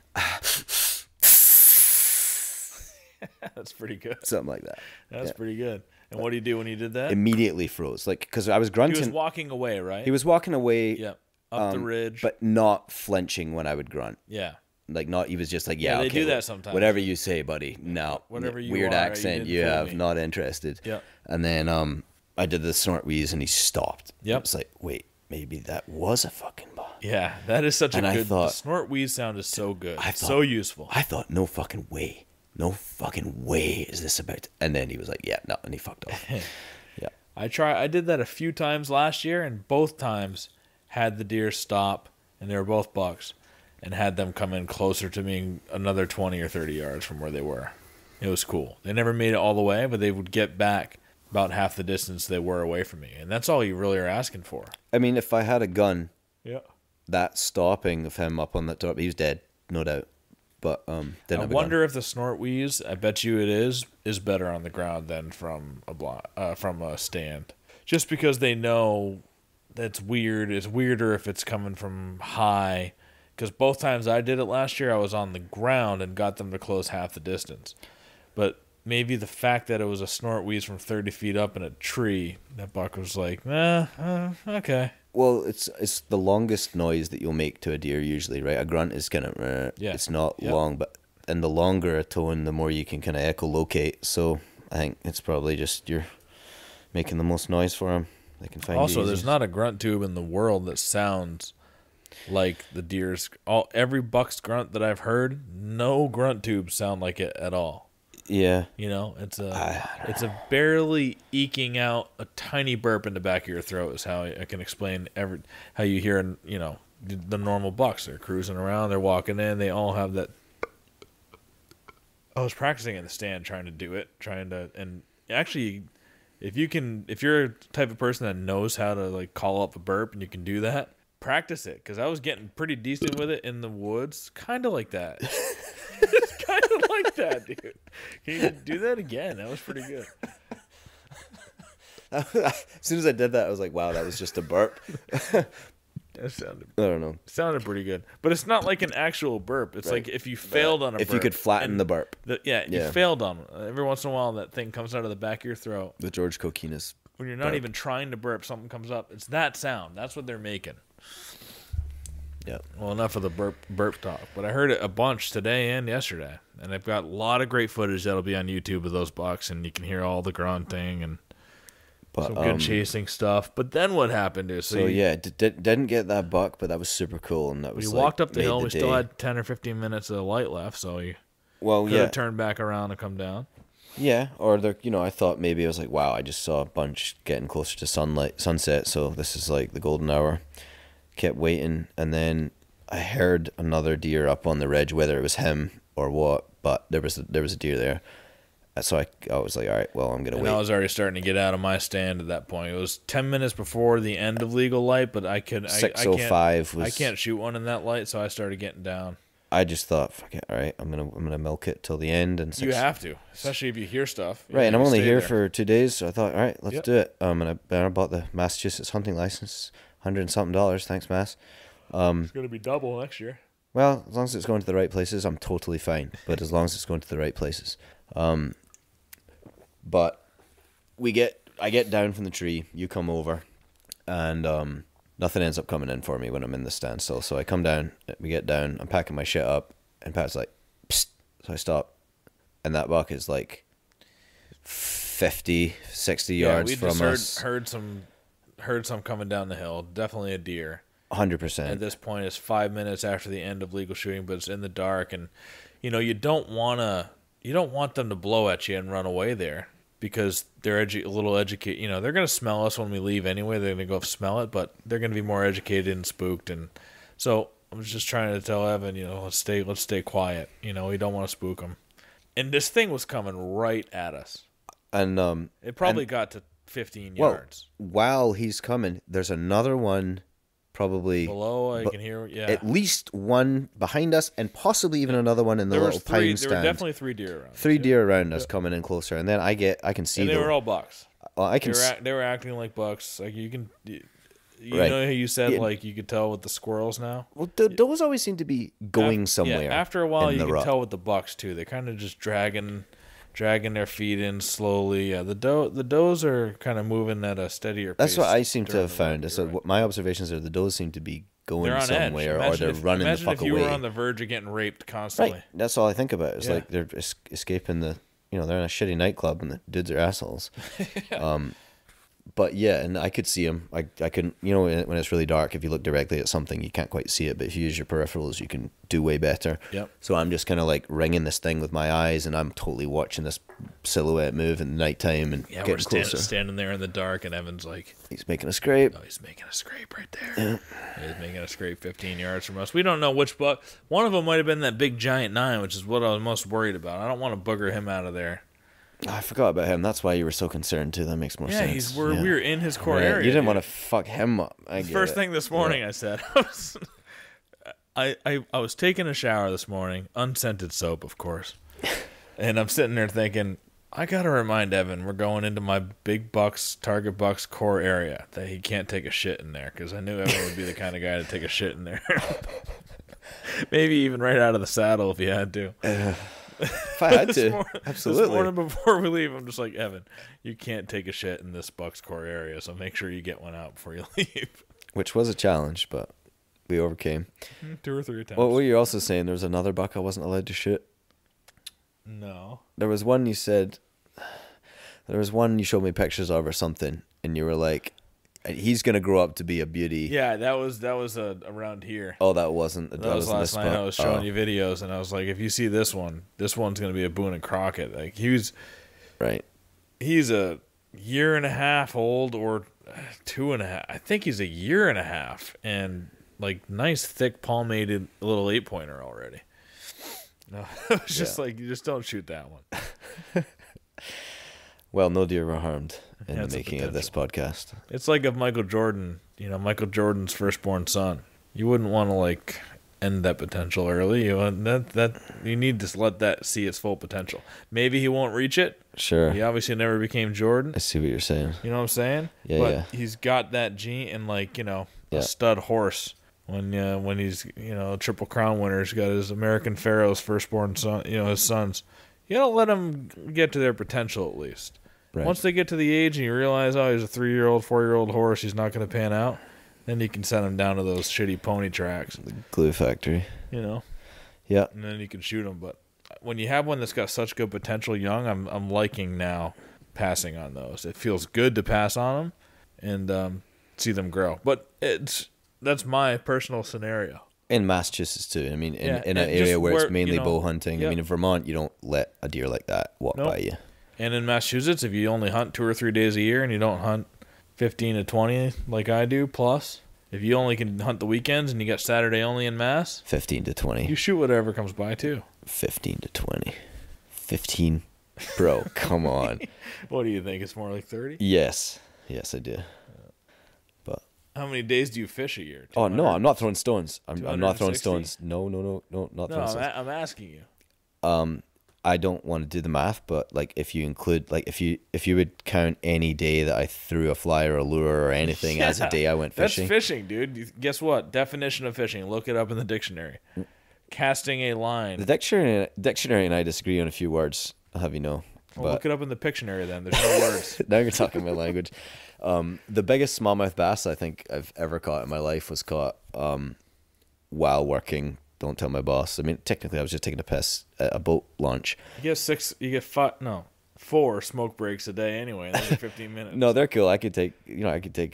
That's pretty good. Something like that. That's pretty good. And what did he do when he did that? Immediately froze, like, because I was grunting. He was walking away, right? He was walking away. Yeah, up the ridge, but not flinching when I would grunt. Yeah. Like, not, he was just like, they okay, do that sometimes. Whatever you say, buddy. No, whatever you weird are, accent you have, me. not interested. Yeah. And then I did the snort wheeze, and he stopped. Yep. It's like, wait, maybe that was a fucking bot. Yeah, that is such a good. The snort wheeze sound is so good. So useful. I thought, no fucking way is this about to... And then he was like, yeah, no, and he fucked off. Yeah. I did that a few times last year, and both times had the deer stop, and they were both bucks, and had them come in closer to me, another 20 or 30 yards from where they were. It was cool. They never made it all the way, but they would get back about half the distance they were away from me, and that's all you really are asking for. I mean, if I had a gun, yeah, that stopping of him up on that top, he was dead, no doubt. But I wonder if the snort wheeze, I bet you it is better on the ground than from a stand. Just because they know that's weird. It's weirder if it's coming from high. Because both times I did it last year, I was on the ground and got them to close half the distance. But maybe the fact that it was a snort wheeze from 30 feet up in a tree, that buck was like, okay. Well, it's the longest noise that you'll make to a deer usually, right? A grunt is kind of, it's not long, but and the longer a tone, the more you can kind of echolocate. So I think it's probably just you're making the most noise for them. They can find. Also, you there's not a grunt tube in the world that sounds like the deer's. Every buck's grunt that I've heard, no grunt tubes sound like it at all. Yeah, it's a barely eking out a tiny burp in the back of your throat is how I can explain how you hear the normal bucks. They're cruising around. They're walking in. They all have that. I was practicing in the stand trying to do it, and actually, if you're a type of person that knows how to like call up a burp and you can do that, practice it, because I was getting pretty decent with it in the woods, kind of like that. It's kind of like that, dude. Can you do that again? That was pretty good. As soon as I did that, I was like, wow, that was just a burp. That sounded. I don't know. Sounded pretty good, but it's not like an actual burp. It's like if you failed on a burp. If you could flatten the burp. You failed on it. Every once in a while, that thing comes out of the back of your throat. The George Coquinus. When you're not even trying to burp, something comes up. It's that sound. That's what they're making. Yeah. Well, enough of the burp talk. But I heard it a bunch today and yesterday, and I've got a lot of great footage that'll be on YouTube of those bucks, and you can hear all the grunting and some good chasing stuff. But then what happened is didn't get that buck, but that was super cool, and that was. We walked up the hill. We still had 10 or 15 minutes of light left, so you could have turned back around and come down. Yeah, or I thought maybe I was like, wow, I just saw a bunch getting closer to sunset, so this is like the golden hour. Kept waiting, and then I heard another deer up on the ridge, whether it was him or what, but there was a deer there. So I was like, all right, well, I'm gonna wait. I was already starting to get out of my stand at that point. It was 10 minutes before the end of legal light, but I 6:05 was. I can't shoot one in that light, so I started getting down. I just thought, fuck it, all right, I'm gonna milk it till the end, and you have to, especially if you hear stuff. Right, and I'm only here for 2 days, so I thought, all right, let's do it. And I bought the Massachusetts hunting license, $100 and something. Thanks, Mass. It's gonna be double next year. Well, as long as it's going to the right places, I'm totally fine. But as long as it's going to the right places, but I get down from the tree, you come over, and nothing ends up coming in for me when I'm in the stand still. So I come down, we get down, I'm packing my shit up, and Pat's like, psst. So I stop, and that buck is like 50, 60 yards from us. Heard some coming down the hill. Definitely a deer. 100%. At this point, it's 5 minutes after the end of legal shooting, but it's in the dark, and you don't want them to blow at you and run away there, because they're a little educated. They're gonna smell us when we leave anyway. They're gonna go smell it, but they're gonna be more educated and spooked. And so I was just trying to tell Evan, let's stay quiet. We don't want to spook them. And this thing was coming right at us, and it probably got to 15 yards. While he's coming, there's another one. Probably below, I can hear. Yeah, at least one behind us, and possibly even another one in the little pine stand. There were definitely 3 deer around. 3 deer around us coming in closer, and then I can see. And they were all bucks. They were acting like bucks. Like you can, know how you said like you could tell with the squirrels now. Well, those always seem to be going somewhere. Yeah, after a while, you can tell with the bucks too. They're kind of just dragging their feet in slowly. Yeah, the does are kind of moving at a steadier pace. That's what I seem to have found. So what my observations are, the does seem to be going somewhere, or they're running the fuck away. Imagine if you were on the verge of getting raped constantly. Right. That's all I think about. It's like they're escaping they're in a shitty nightclub and the dudes are assholes. But yeah, and I could see them. I couldn't, when it's really dark, if you look directly at something, you can't quite see it. But if you use your peripherals, you can do way better. Yep. So I'm just kind of like ringing this thing with my eyes, and I'm totally watching this silhouette move in the nighttime and getting closer. Standing there in the dark, and Evan's like, he's making a scrape. Oh, he's making a scrape right there. Yeah. He's making a scrape 15 yards from us. We don't know which buck. One of them might have been that big giant 9, which is what I was most worried about. I don't want to booger him out of there. I forgot about him. That's why you were so concerned too. That makes more sense. We were in his core area. You didn't want to fuck him up. First thing this morning, I said, I was taking a shower this morning, unscented soap, of course, and I'm sitting there thinking, I gotta remind Evan we're going into my big bucks, target bucks core area, that he can't take a shit in there, because I knew Evan would be the kind of guy to take a shit in there. Maybe even right out of the saddle if he had to. If I had to, absolutely. This morning before we leave, I'm just like, Evan, you can't take a shit in this buck's core area, so make sure you get one out before you leave. Which was a challenge, but we overcame. 2 or 3 times. What were you also saying? There was another buck I wasn't allowed to shoot? No. There was one you said, you showed me pictures of or something, and you were like, he's going to grow up to be a beauty. Yeah, that was around here. Oh, that wasn't. That was last night. I was showing you videos, and I was like, if you see this one's going to be a Boone and Crockett. Like, he's a year and a half old, or 2.5. I think he's a year and a half, and like nice thick palmated little 8-pointer already. No, it's just like you just don't shoot that one. Well, no deer were harmed in That's the the making of this podcast. It's like if Michael Jordan, Michael Jordan's firstborn son. You wouldn't want to like end that potential early. You want that you need to let that see its full potential. Maybe he won't reach it. Sure. He obviously never became Jordan. I see what you're saying. You know what I'm saying? Yeah, but yeah. he's got that gene and like, Yeah. a stud horse. When he's Triple Crown winner, he's got his American Pharaoh's firstborn son, his sons. You gotta let them get to their potential at least. Right. Once they get to the age and you realize, oh, he's a 3-year-old, 4-year-old horse, he's not going to pan out, then you can send him down to those shitty pony tracks. The glue factory. Yeah. And then you can shoot him. But when you have one that's got such good potential young, I'm liking now passing on those. It feels good to pass on them and see them grow. But that's my personal scenario. In Massachusetts too. I mean, in an and area just where it's mainly bow hunting. Yep. I mean, in Vermont, you don't let a deer like that walk by you. And in Massachusetts, if you only hunt 2 or 3 days a year and you don't hunt 15 to 20 like I do, plus, if you only can hunt the weekends and you got Saturday only in Mass, 15 to 20. you shoot whatever comes by too. 15 to 20. 15. Bro, come on. What do you think? It's more like 30? Yes, I do. But how many days do you fish a year? Oh no, I'm not throwing stones. I'm not throwing 260? stones. No, not throwing stones. I'm asking you. I don't want to do the math, but like if you include like if you would count any day that I threw a fly or a lure or anything as a day I went fishing. That's fishing, dude. Guess what? Definition of fishing. Look it up in the dictionary. Casting a line. The dictionary and I disagree on a few words. I'll have you know. Well, look it up in the Pictionary then. There's no words. Now you're talking my language. The biggest smallmouth bass I think I've ever caught in my life was caught while working. Don't tell my boss. I mean, technically, I was just taking a piss at a boat launch. You get 4 smoke breaks a day anyway. Those are 15 minutes. No, they're cool. I could take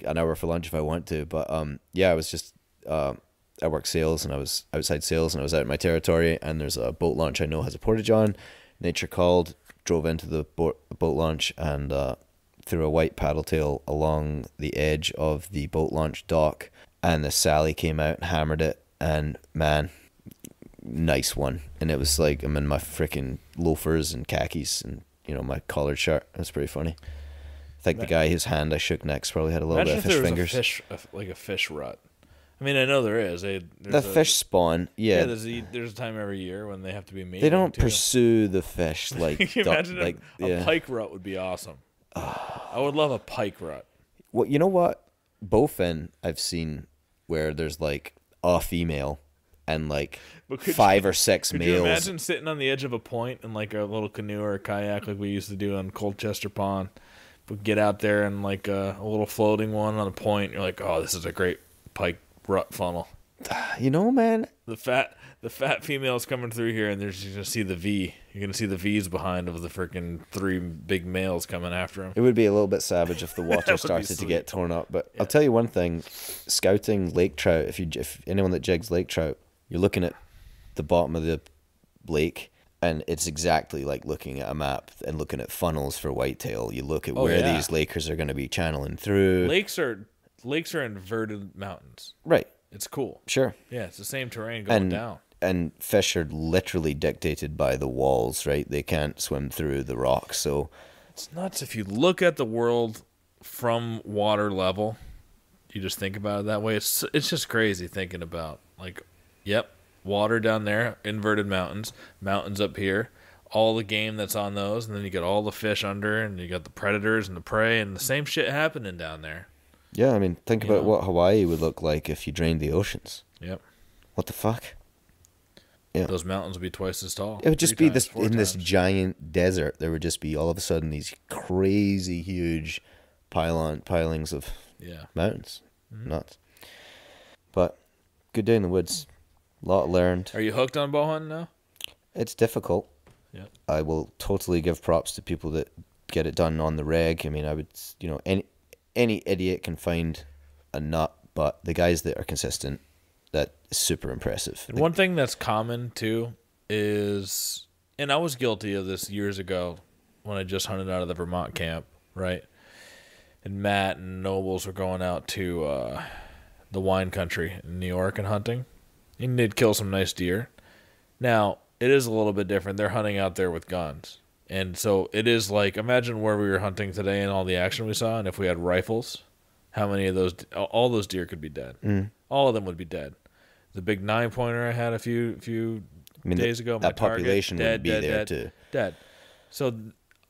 an hour for lunch if I want to. But I was just I work sales and I was outside sales and I was out in my territory and there's a boat launch I know has a portage on. Nature called, drove into the boat launch and threw a white paddle tail along the edge of the boat launch dock, and the Sally came out and hammered it, and man, nice one. And it was like I'm in my freaking loafers and khakis and my collared shirt. It was pretty funny. I think the guy whose hand I shook next probably had a little bit of fish fingers. Like a fish rut. I mean, I know there is. The fish spawn, yeah. There's a time every year when they have to be mated. They don't pursue the fish like. Can you imagine a pike rut would be awesome. I would love a pike rut. Well, you know what? Bowfin I've seen where there's like a female and like 5 or 6 males. Could you imagine sitting on the edge of a point in like a little canoe or a kayak like we used to do on Colchester Pond? But get out there and like a little floating one on a point. You're like, oh, this is a great pike rut funnel. Man, the fat females coming through here, and you're gonna see the V. You're gonna see the V's behind of the freaking 3 big males coming after them. It would be a little bit savage if the water started to get torn up. But I'll tell you one thing: scouting lake trout. If anyone that jigs lake trout, you're looking at the bottom of the lake, and it's exactly like looking at a map and looking at funnels for whitetail. You look at where these lakers are going to be channeling through. Lakes are inverted mountains. Right. It's cool. Sure. Yeah, it's the same terrain going down. And fish are literally dictated by the walls, right? They can't swim through the rocks, so it's nuts. If you look at the world from water level, you just think about it that way. It's just crazy thinking about water down there, inverted mountains up here, all the game that's on those, and then you got all the fish under, and you got the predators and the prey, and the same shit happening down there. Yeah, I mean, think about what Hawaii would look like if you drained the oceans. Yep. What the fuck? Yeah. Those mountains would be twice as tall. It would just be this giant desert. There would just be all of a sudden these crazy huge pilings of mountains. Mm-hmm. Nuts. But good day in the woods. A lot learned. Are you hooked on bow hunting now? It's difficult. Yeah. I will totally give props to people that get it done on the reg. I mean, I would, any idiot can find a nut, but the guys that are consistent, that is super impressive. And one thing that's common too is, and I was guilty of this years ago when I just hunted out of the Vermont camp, right? And Matt and Nobles were going out to the wine country in New York and hunting, and they'd kill some nice deer. Now, it is a little bit different. They're hunting out there with guns. And so it is like, imagine where we were hunting today and all the action we saw, and if we had rifles, how many of those, all those deer could be dead. All of them would be dead. The big 9-pointer I had a few days ago, that my population target, would be there too. Dead. So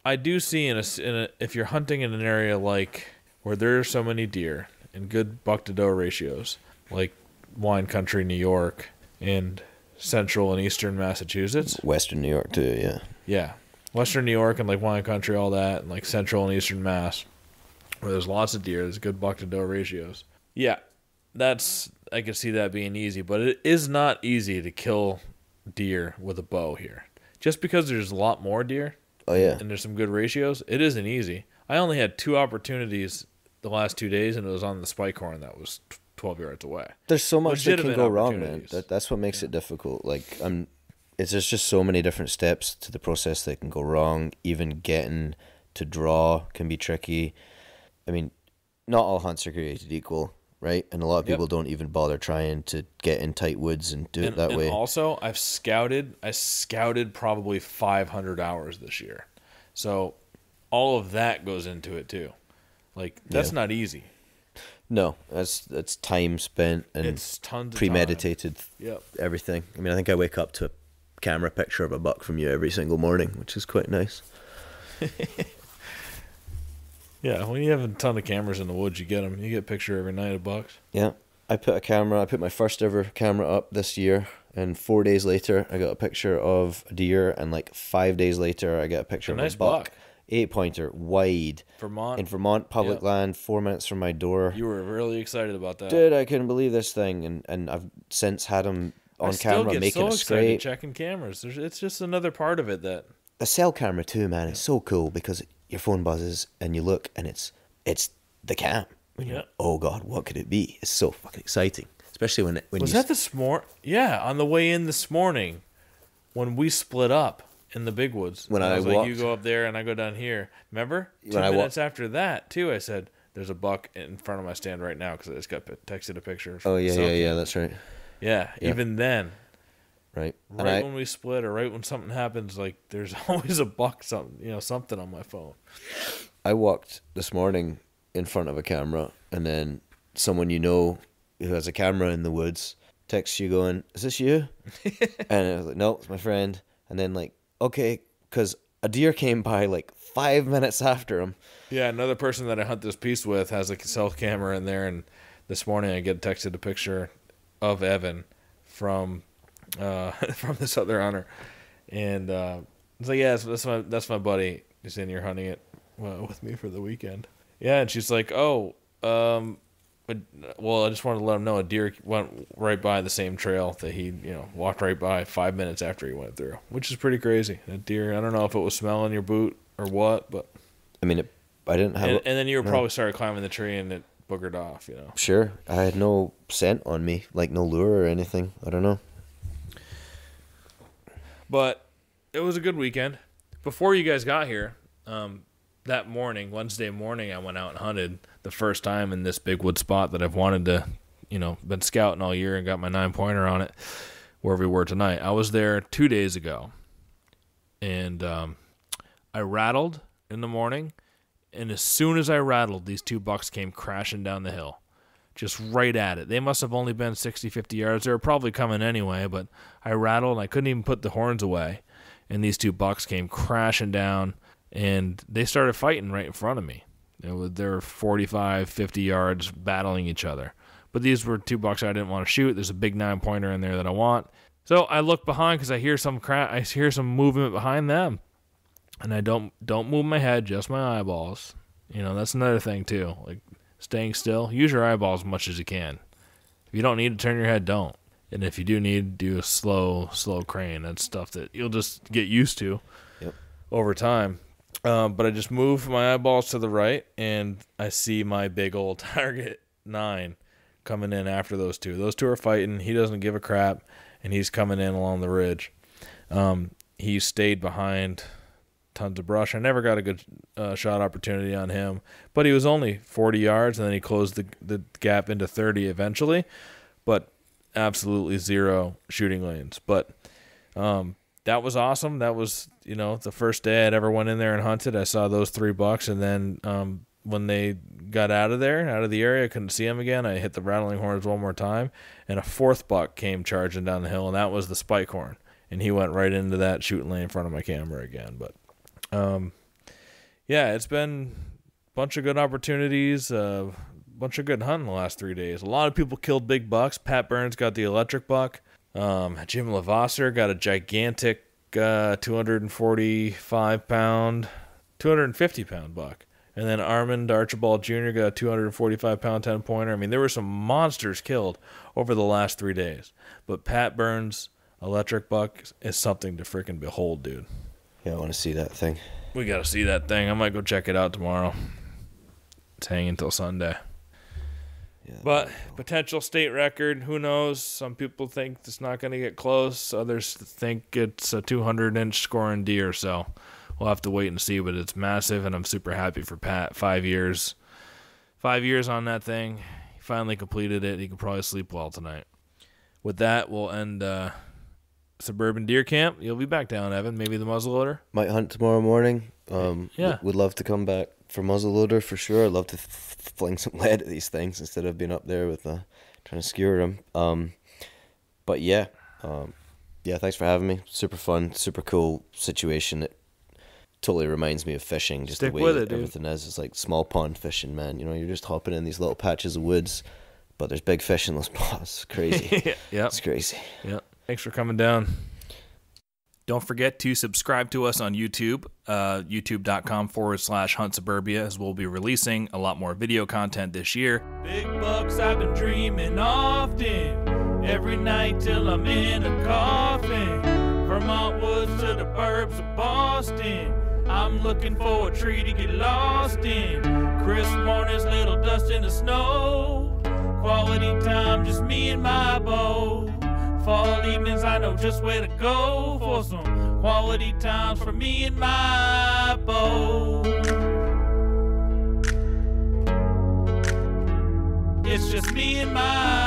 I do see if you're hunting in an area like where there are so many deer and good buck to doe ratios, like wine country, New York, and central and eastern Massachusetts. Western New York too, yeah. Yeah. Western New York and like wine country, all that, and like central and eastern Mass, where there's lots of deer, there's good buck to doe ratios. Yeah. I could see that being easy, but it is not easy to kill deer with a bow here. Just because there's a lot more deer, oh yeah, and there's some good ratios, it isn't easy. I only had 2 opportunities the last 2 days, and it was on the spike horn that was 12 yards away. There's so much that can go wrong, man. That's what makes it difficult. Like there's just so many different steps to the process that can go wrong. Even getting to draw can be tricky. I mean, not all hunts are created equal, right? And a lot of people don't even bother trying to get in tight woods and do it that way. And also, I scouted probably 500 hours this year. So all of that goes into it too. Like, that's not easy. No, that's time spent and it's tons of premeditated. Yep. Everything. I mean, I think I wake up to a camera picture of a buck from you every single morning, which is quite nice. Yeah, when you have a ton of cameras in the woods, you get them. You get a picture every night of bucks. Yeah, I put my first ever camera up this year, and 4 days later, I got a picture of a deer, and like 5 days later, I got a picture of a buck. 8-pointer, wide. In Vermont, public land, 4 minutes from my door. You were really excited about that. Dude, I couldn't believe this thing, and I've since had him on camera making a scrape. Checking cameras. It's just another part of it that... A cell camera too, man, is so cool because your phone buzzes and you look and it's the cam. When you're like, oh God, what could it be? It's so fucking exciting, especially when was that this morning? Yeah, on the way in this morning, when we split up in the big woods. When I was walked, like, you go up there and I go down here. Remember? 2 minutes after that too, I said, "There's a buck in front of my stand right now," because I just got texted a picture. Oh yeah, that's right. Yeah, even then. Right when we split, or right when something happens, like there's always a buck, something on my phone. I walked this morning in front of a camera, and then someone who has a camera in the woods texts you going, "Is this you?" And I was like, "No, it's my friend." And then like, okay, because a deer came by like 5 minutes after him. Yeah, another person that I hunt this piece with has a cell camera in there, and this morning I get texted a picture of Evan from this other hunter, and it's like, yeah, that's my buddy. He's saying you're hunting it with me for the weekend. Yeah, and she's like, well, I just wanted to let him know a deer went right by the same trail that he walked right by 5 minutes after he went through, which is pretty crazy. That deer, I don't know if it was smelling your boot or what, but I mean, I didn't have. And then you probably started climbing the tree and it boogered off. Sure, I had no scent on me, like no lure or anything. I don't know. But it was a good weekend. Before you guys got here, that morning, Wednesday morning, I went out and hunted the first time in this big wood spot that I've wanted to, been scouting all year, and got my 9-pointer on it where we were tonight. I was there 2 days ago, and I rattled in the morning, and as soon as I rattled, these 2 bucks came crashing down the hill. Just right at it. They must have only been 60, 50 yards. They were probably coming anyway, but I rattled and I couldn't even put the horns away. And these 2 bucks came crashing down, and they started fighting right in front of me. They were 45, 50 yards battling each other. But these were 2 bucks I didn't want to shoot. There's a big 9-pointer in there that I want. So I look behind because I hear some movement behind them. And I don't move my head, just my eyeballs. That's another thing too. Like, staying still, use your eyeballs as much as you can. If you don't need to turn your head, don't. And if you do need to do a slow crane, that's stuff that you'll just get used to over time. But I just move my eyeballs to the right, and I see my big old target 9 coming in after those 2. Those 2 are fighting. He doesn't give a crap, and he's coming in along the ridge. He stayed behind tons of brush. I never got a good shot opportunity on him, but he was only 40 yards, and then he closed the gap into 30 eventually, but absolutely zero shooting lanes. But that was awesome. That was, the first day I'd ever went in there and hunted. I saw those 3 bucks, and then when they got out of the area, I couldn't see them again. I hit the rattling horns one more time, and a 4th buck came charging down the hill, and that was the spike horn. And he went right into that shooting lane in front of my camera again. But, yeah, it's been a bunch of good opportunities, a bunch of good hunting the last 3 days. A lot of people killed big bucks. Pat Burns got the electric buck. Jim Lavasser got a gigantic 245-pound, 250-pound buck. And then Archibald Jr. got a 245-pound 10-pointer. I mean, there were some monsters killed over the last 3 days. But Pat Burns' electric buck is something to freaking behold, dude. Yeah, I want to see that thing. We got to see that thing. I might go check it out tomorrow. It's hanging until Sunday. Yeah, but potential state record, who knows? Some people think it's not going to get close. Others think it's a 200-inch scoring deer. So we'll have to wait and see. But it's massive, and I'm super happy for Pat. 5 years. 5 years on that thing. He finally completed it. He can probably sleep well tonight. With that, we'll end Suburban Deer Camp. You'll be back down, Evan. Maybe the muzzleloader. Might hunt tomorrow morning. Yeah. Would love to come back for muzzleloader for sure. I'd love to fling some lead at these things instead of being up there with trying to skewer them. But yeah, thanks for having me. Super fun, super cool situation. It totally reminds me of fishing. Just Stick the way with that it, dude. everything is. It's like small pond fishing, man. You're just hopping in these little patches of woods, but there's big fish in those ponds. It's crazy. Yep. It's crazy. Yep. Thanks for coming down. Don't forget to subscribe to us on YouTube, youtube.com/Hunt Suburbia, as we'll be releasing a lot more video content this year. Big bucks I've been dreaming often, every night till I'm in a coffin. Vermont woods to the burbs of Boston, I'm looking for a tree to get lost in. Crisp mornings, little dust in the snow, quality time, just me and my bow. Fall evenings, I know just where to go for some quality times for me and my bow. It's just me and my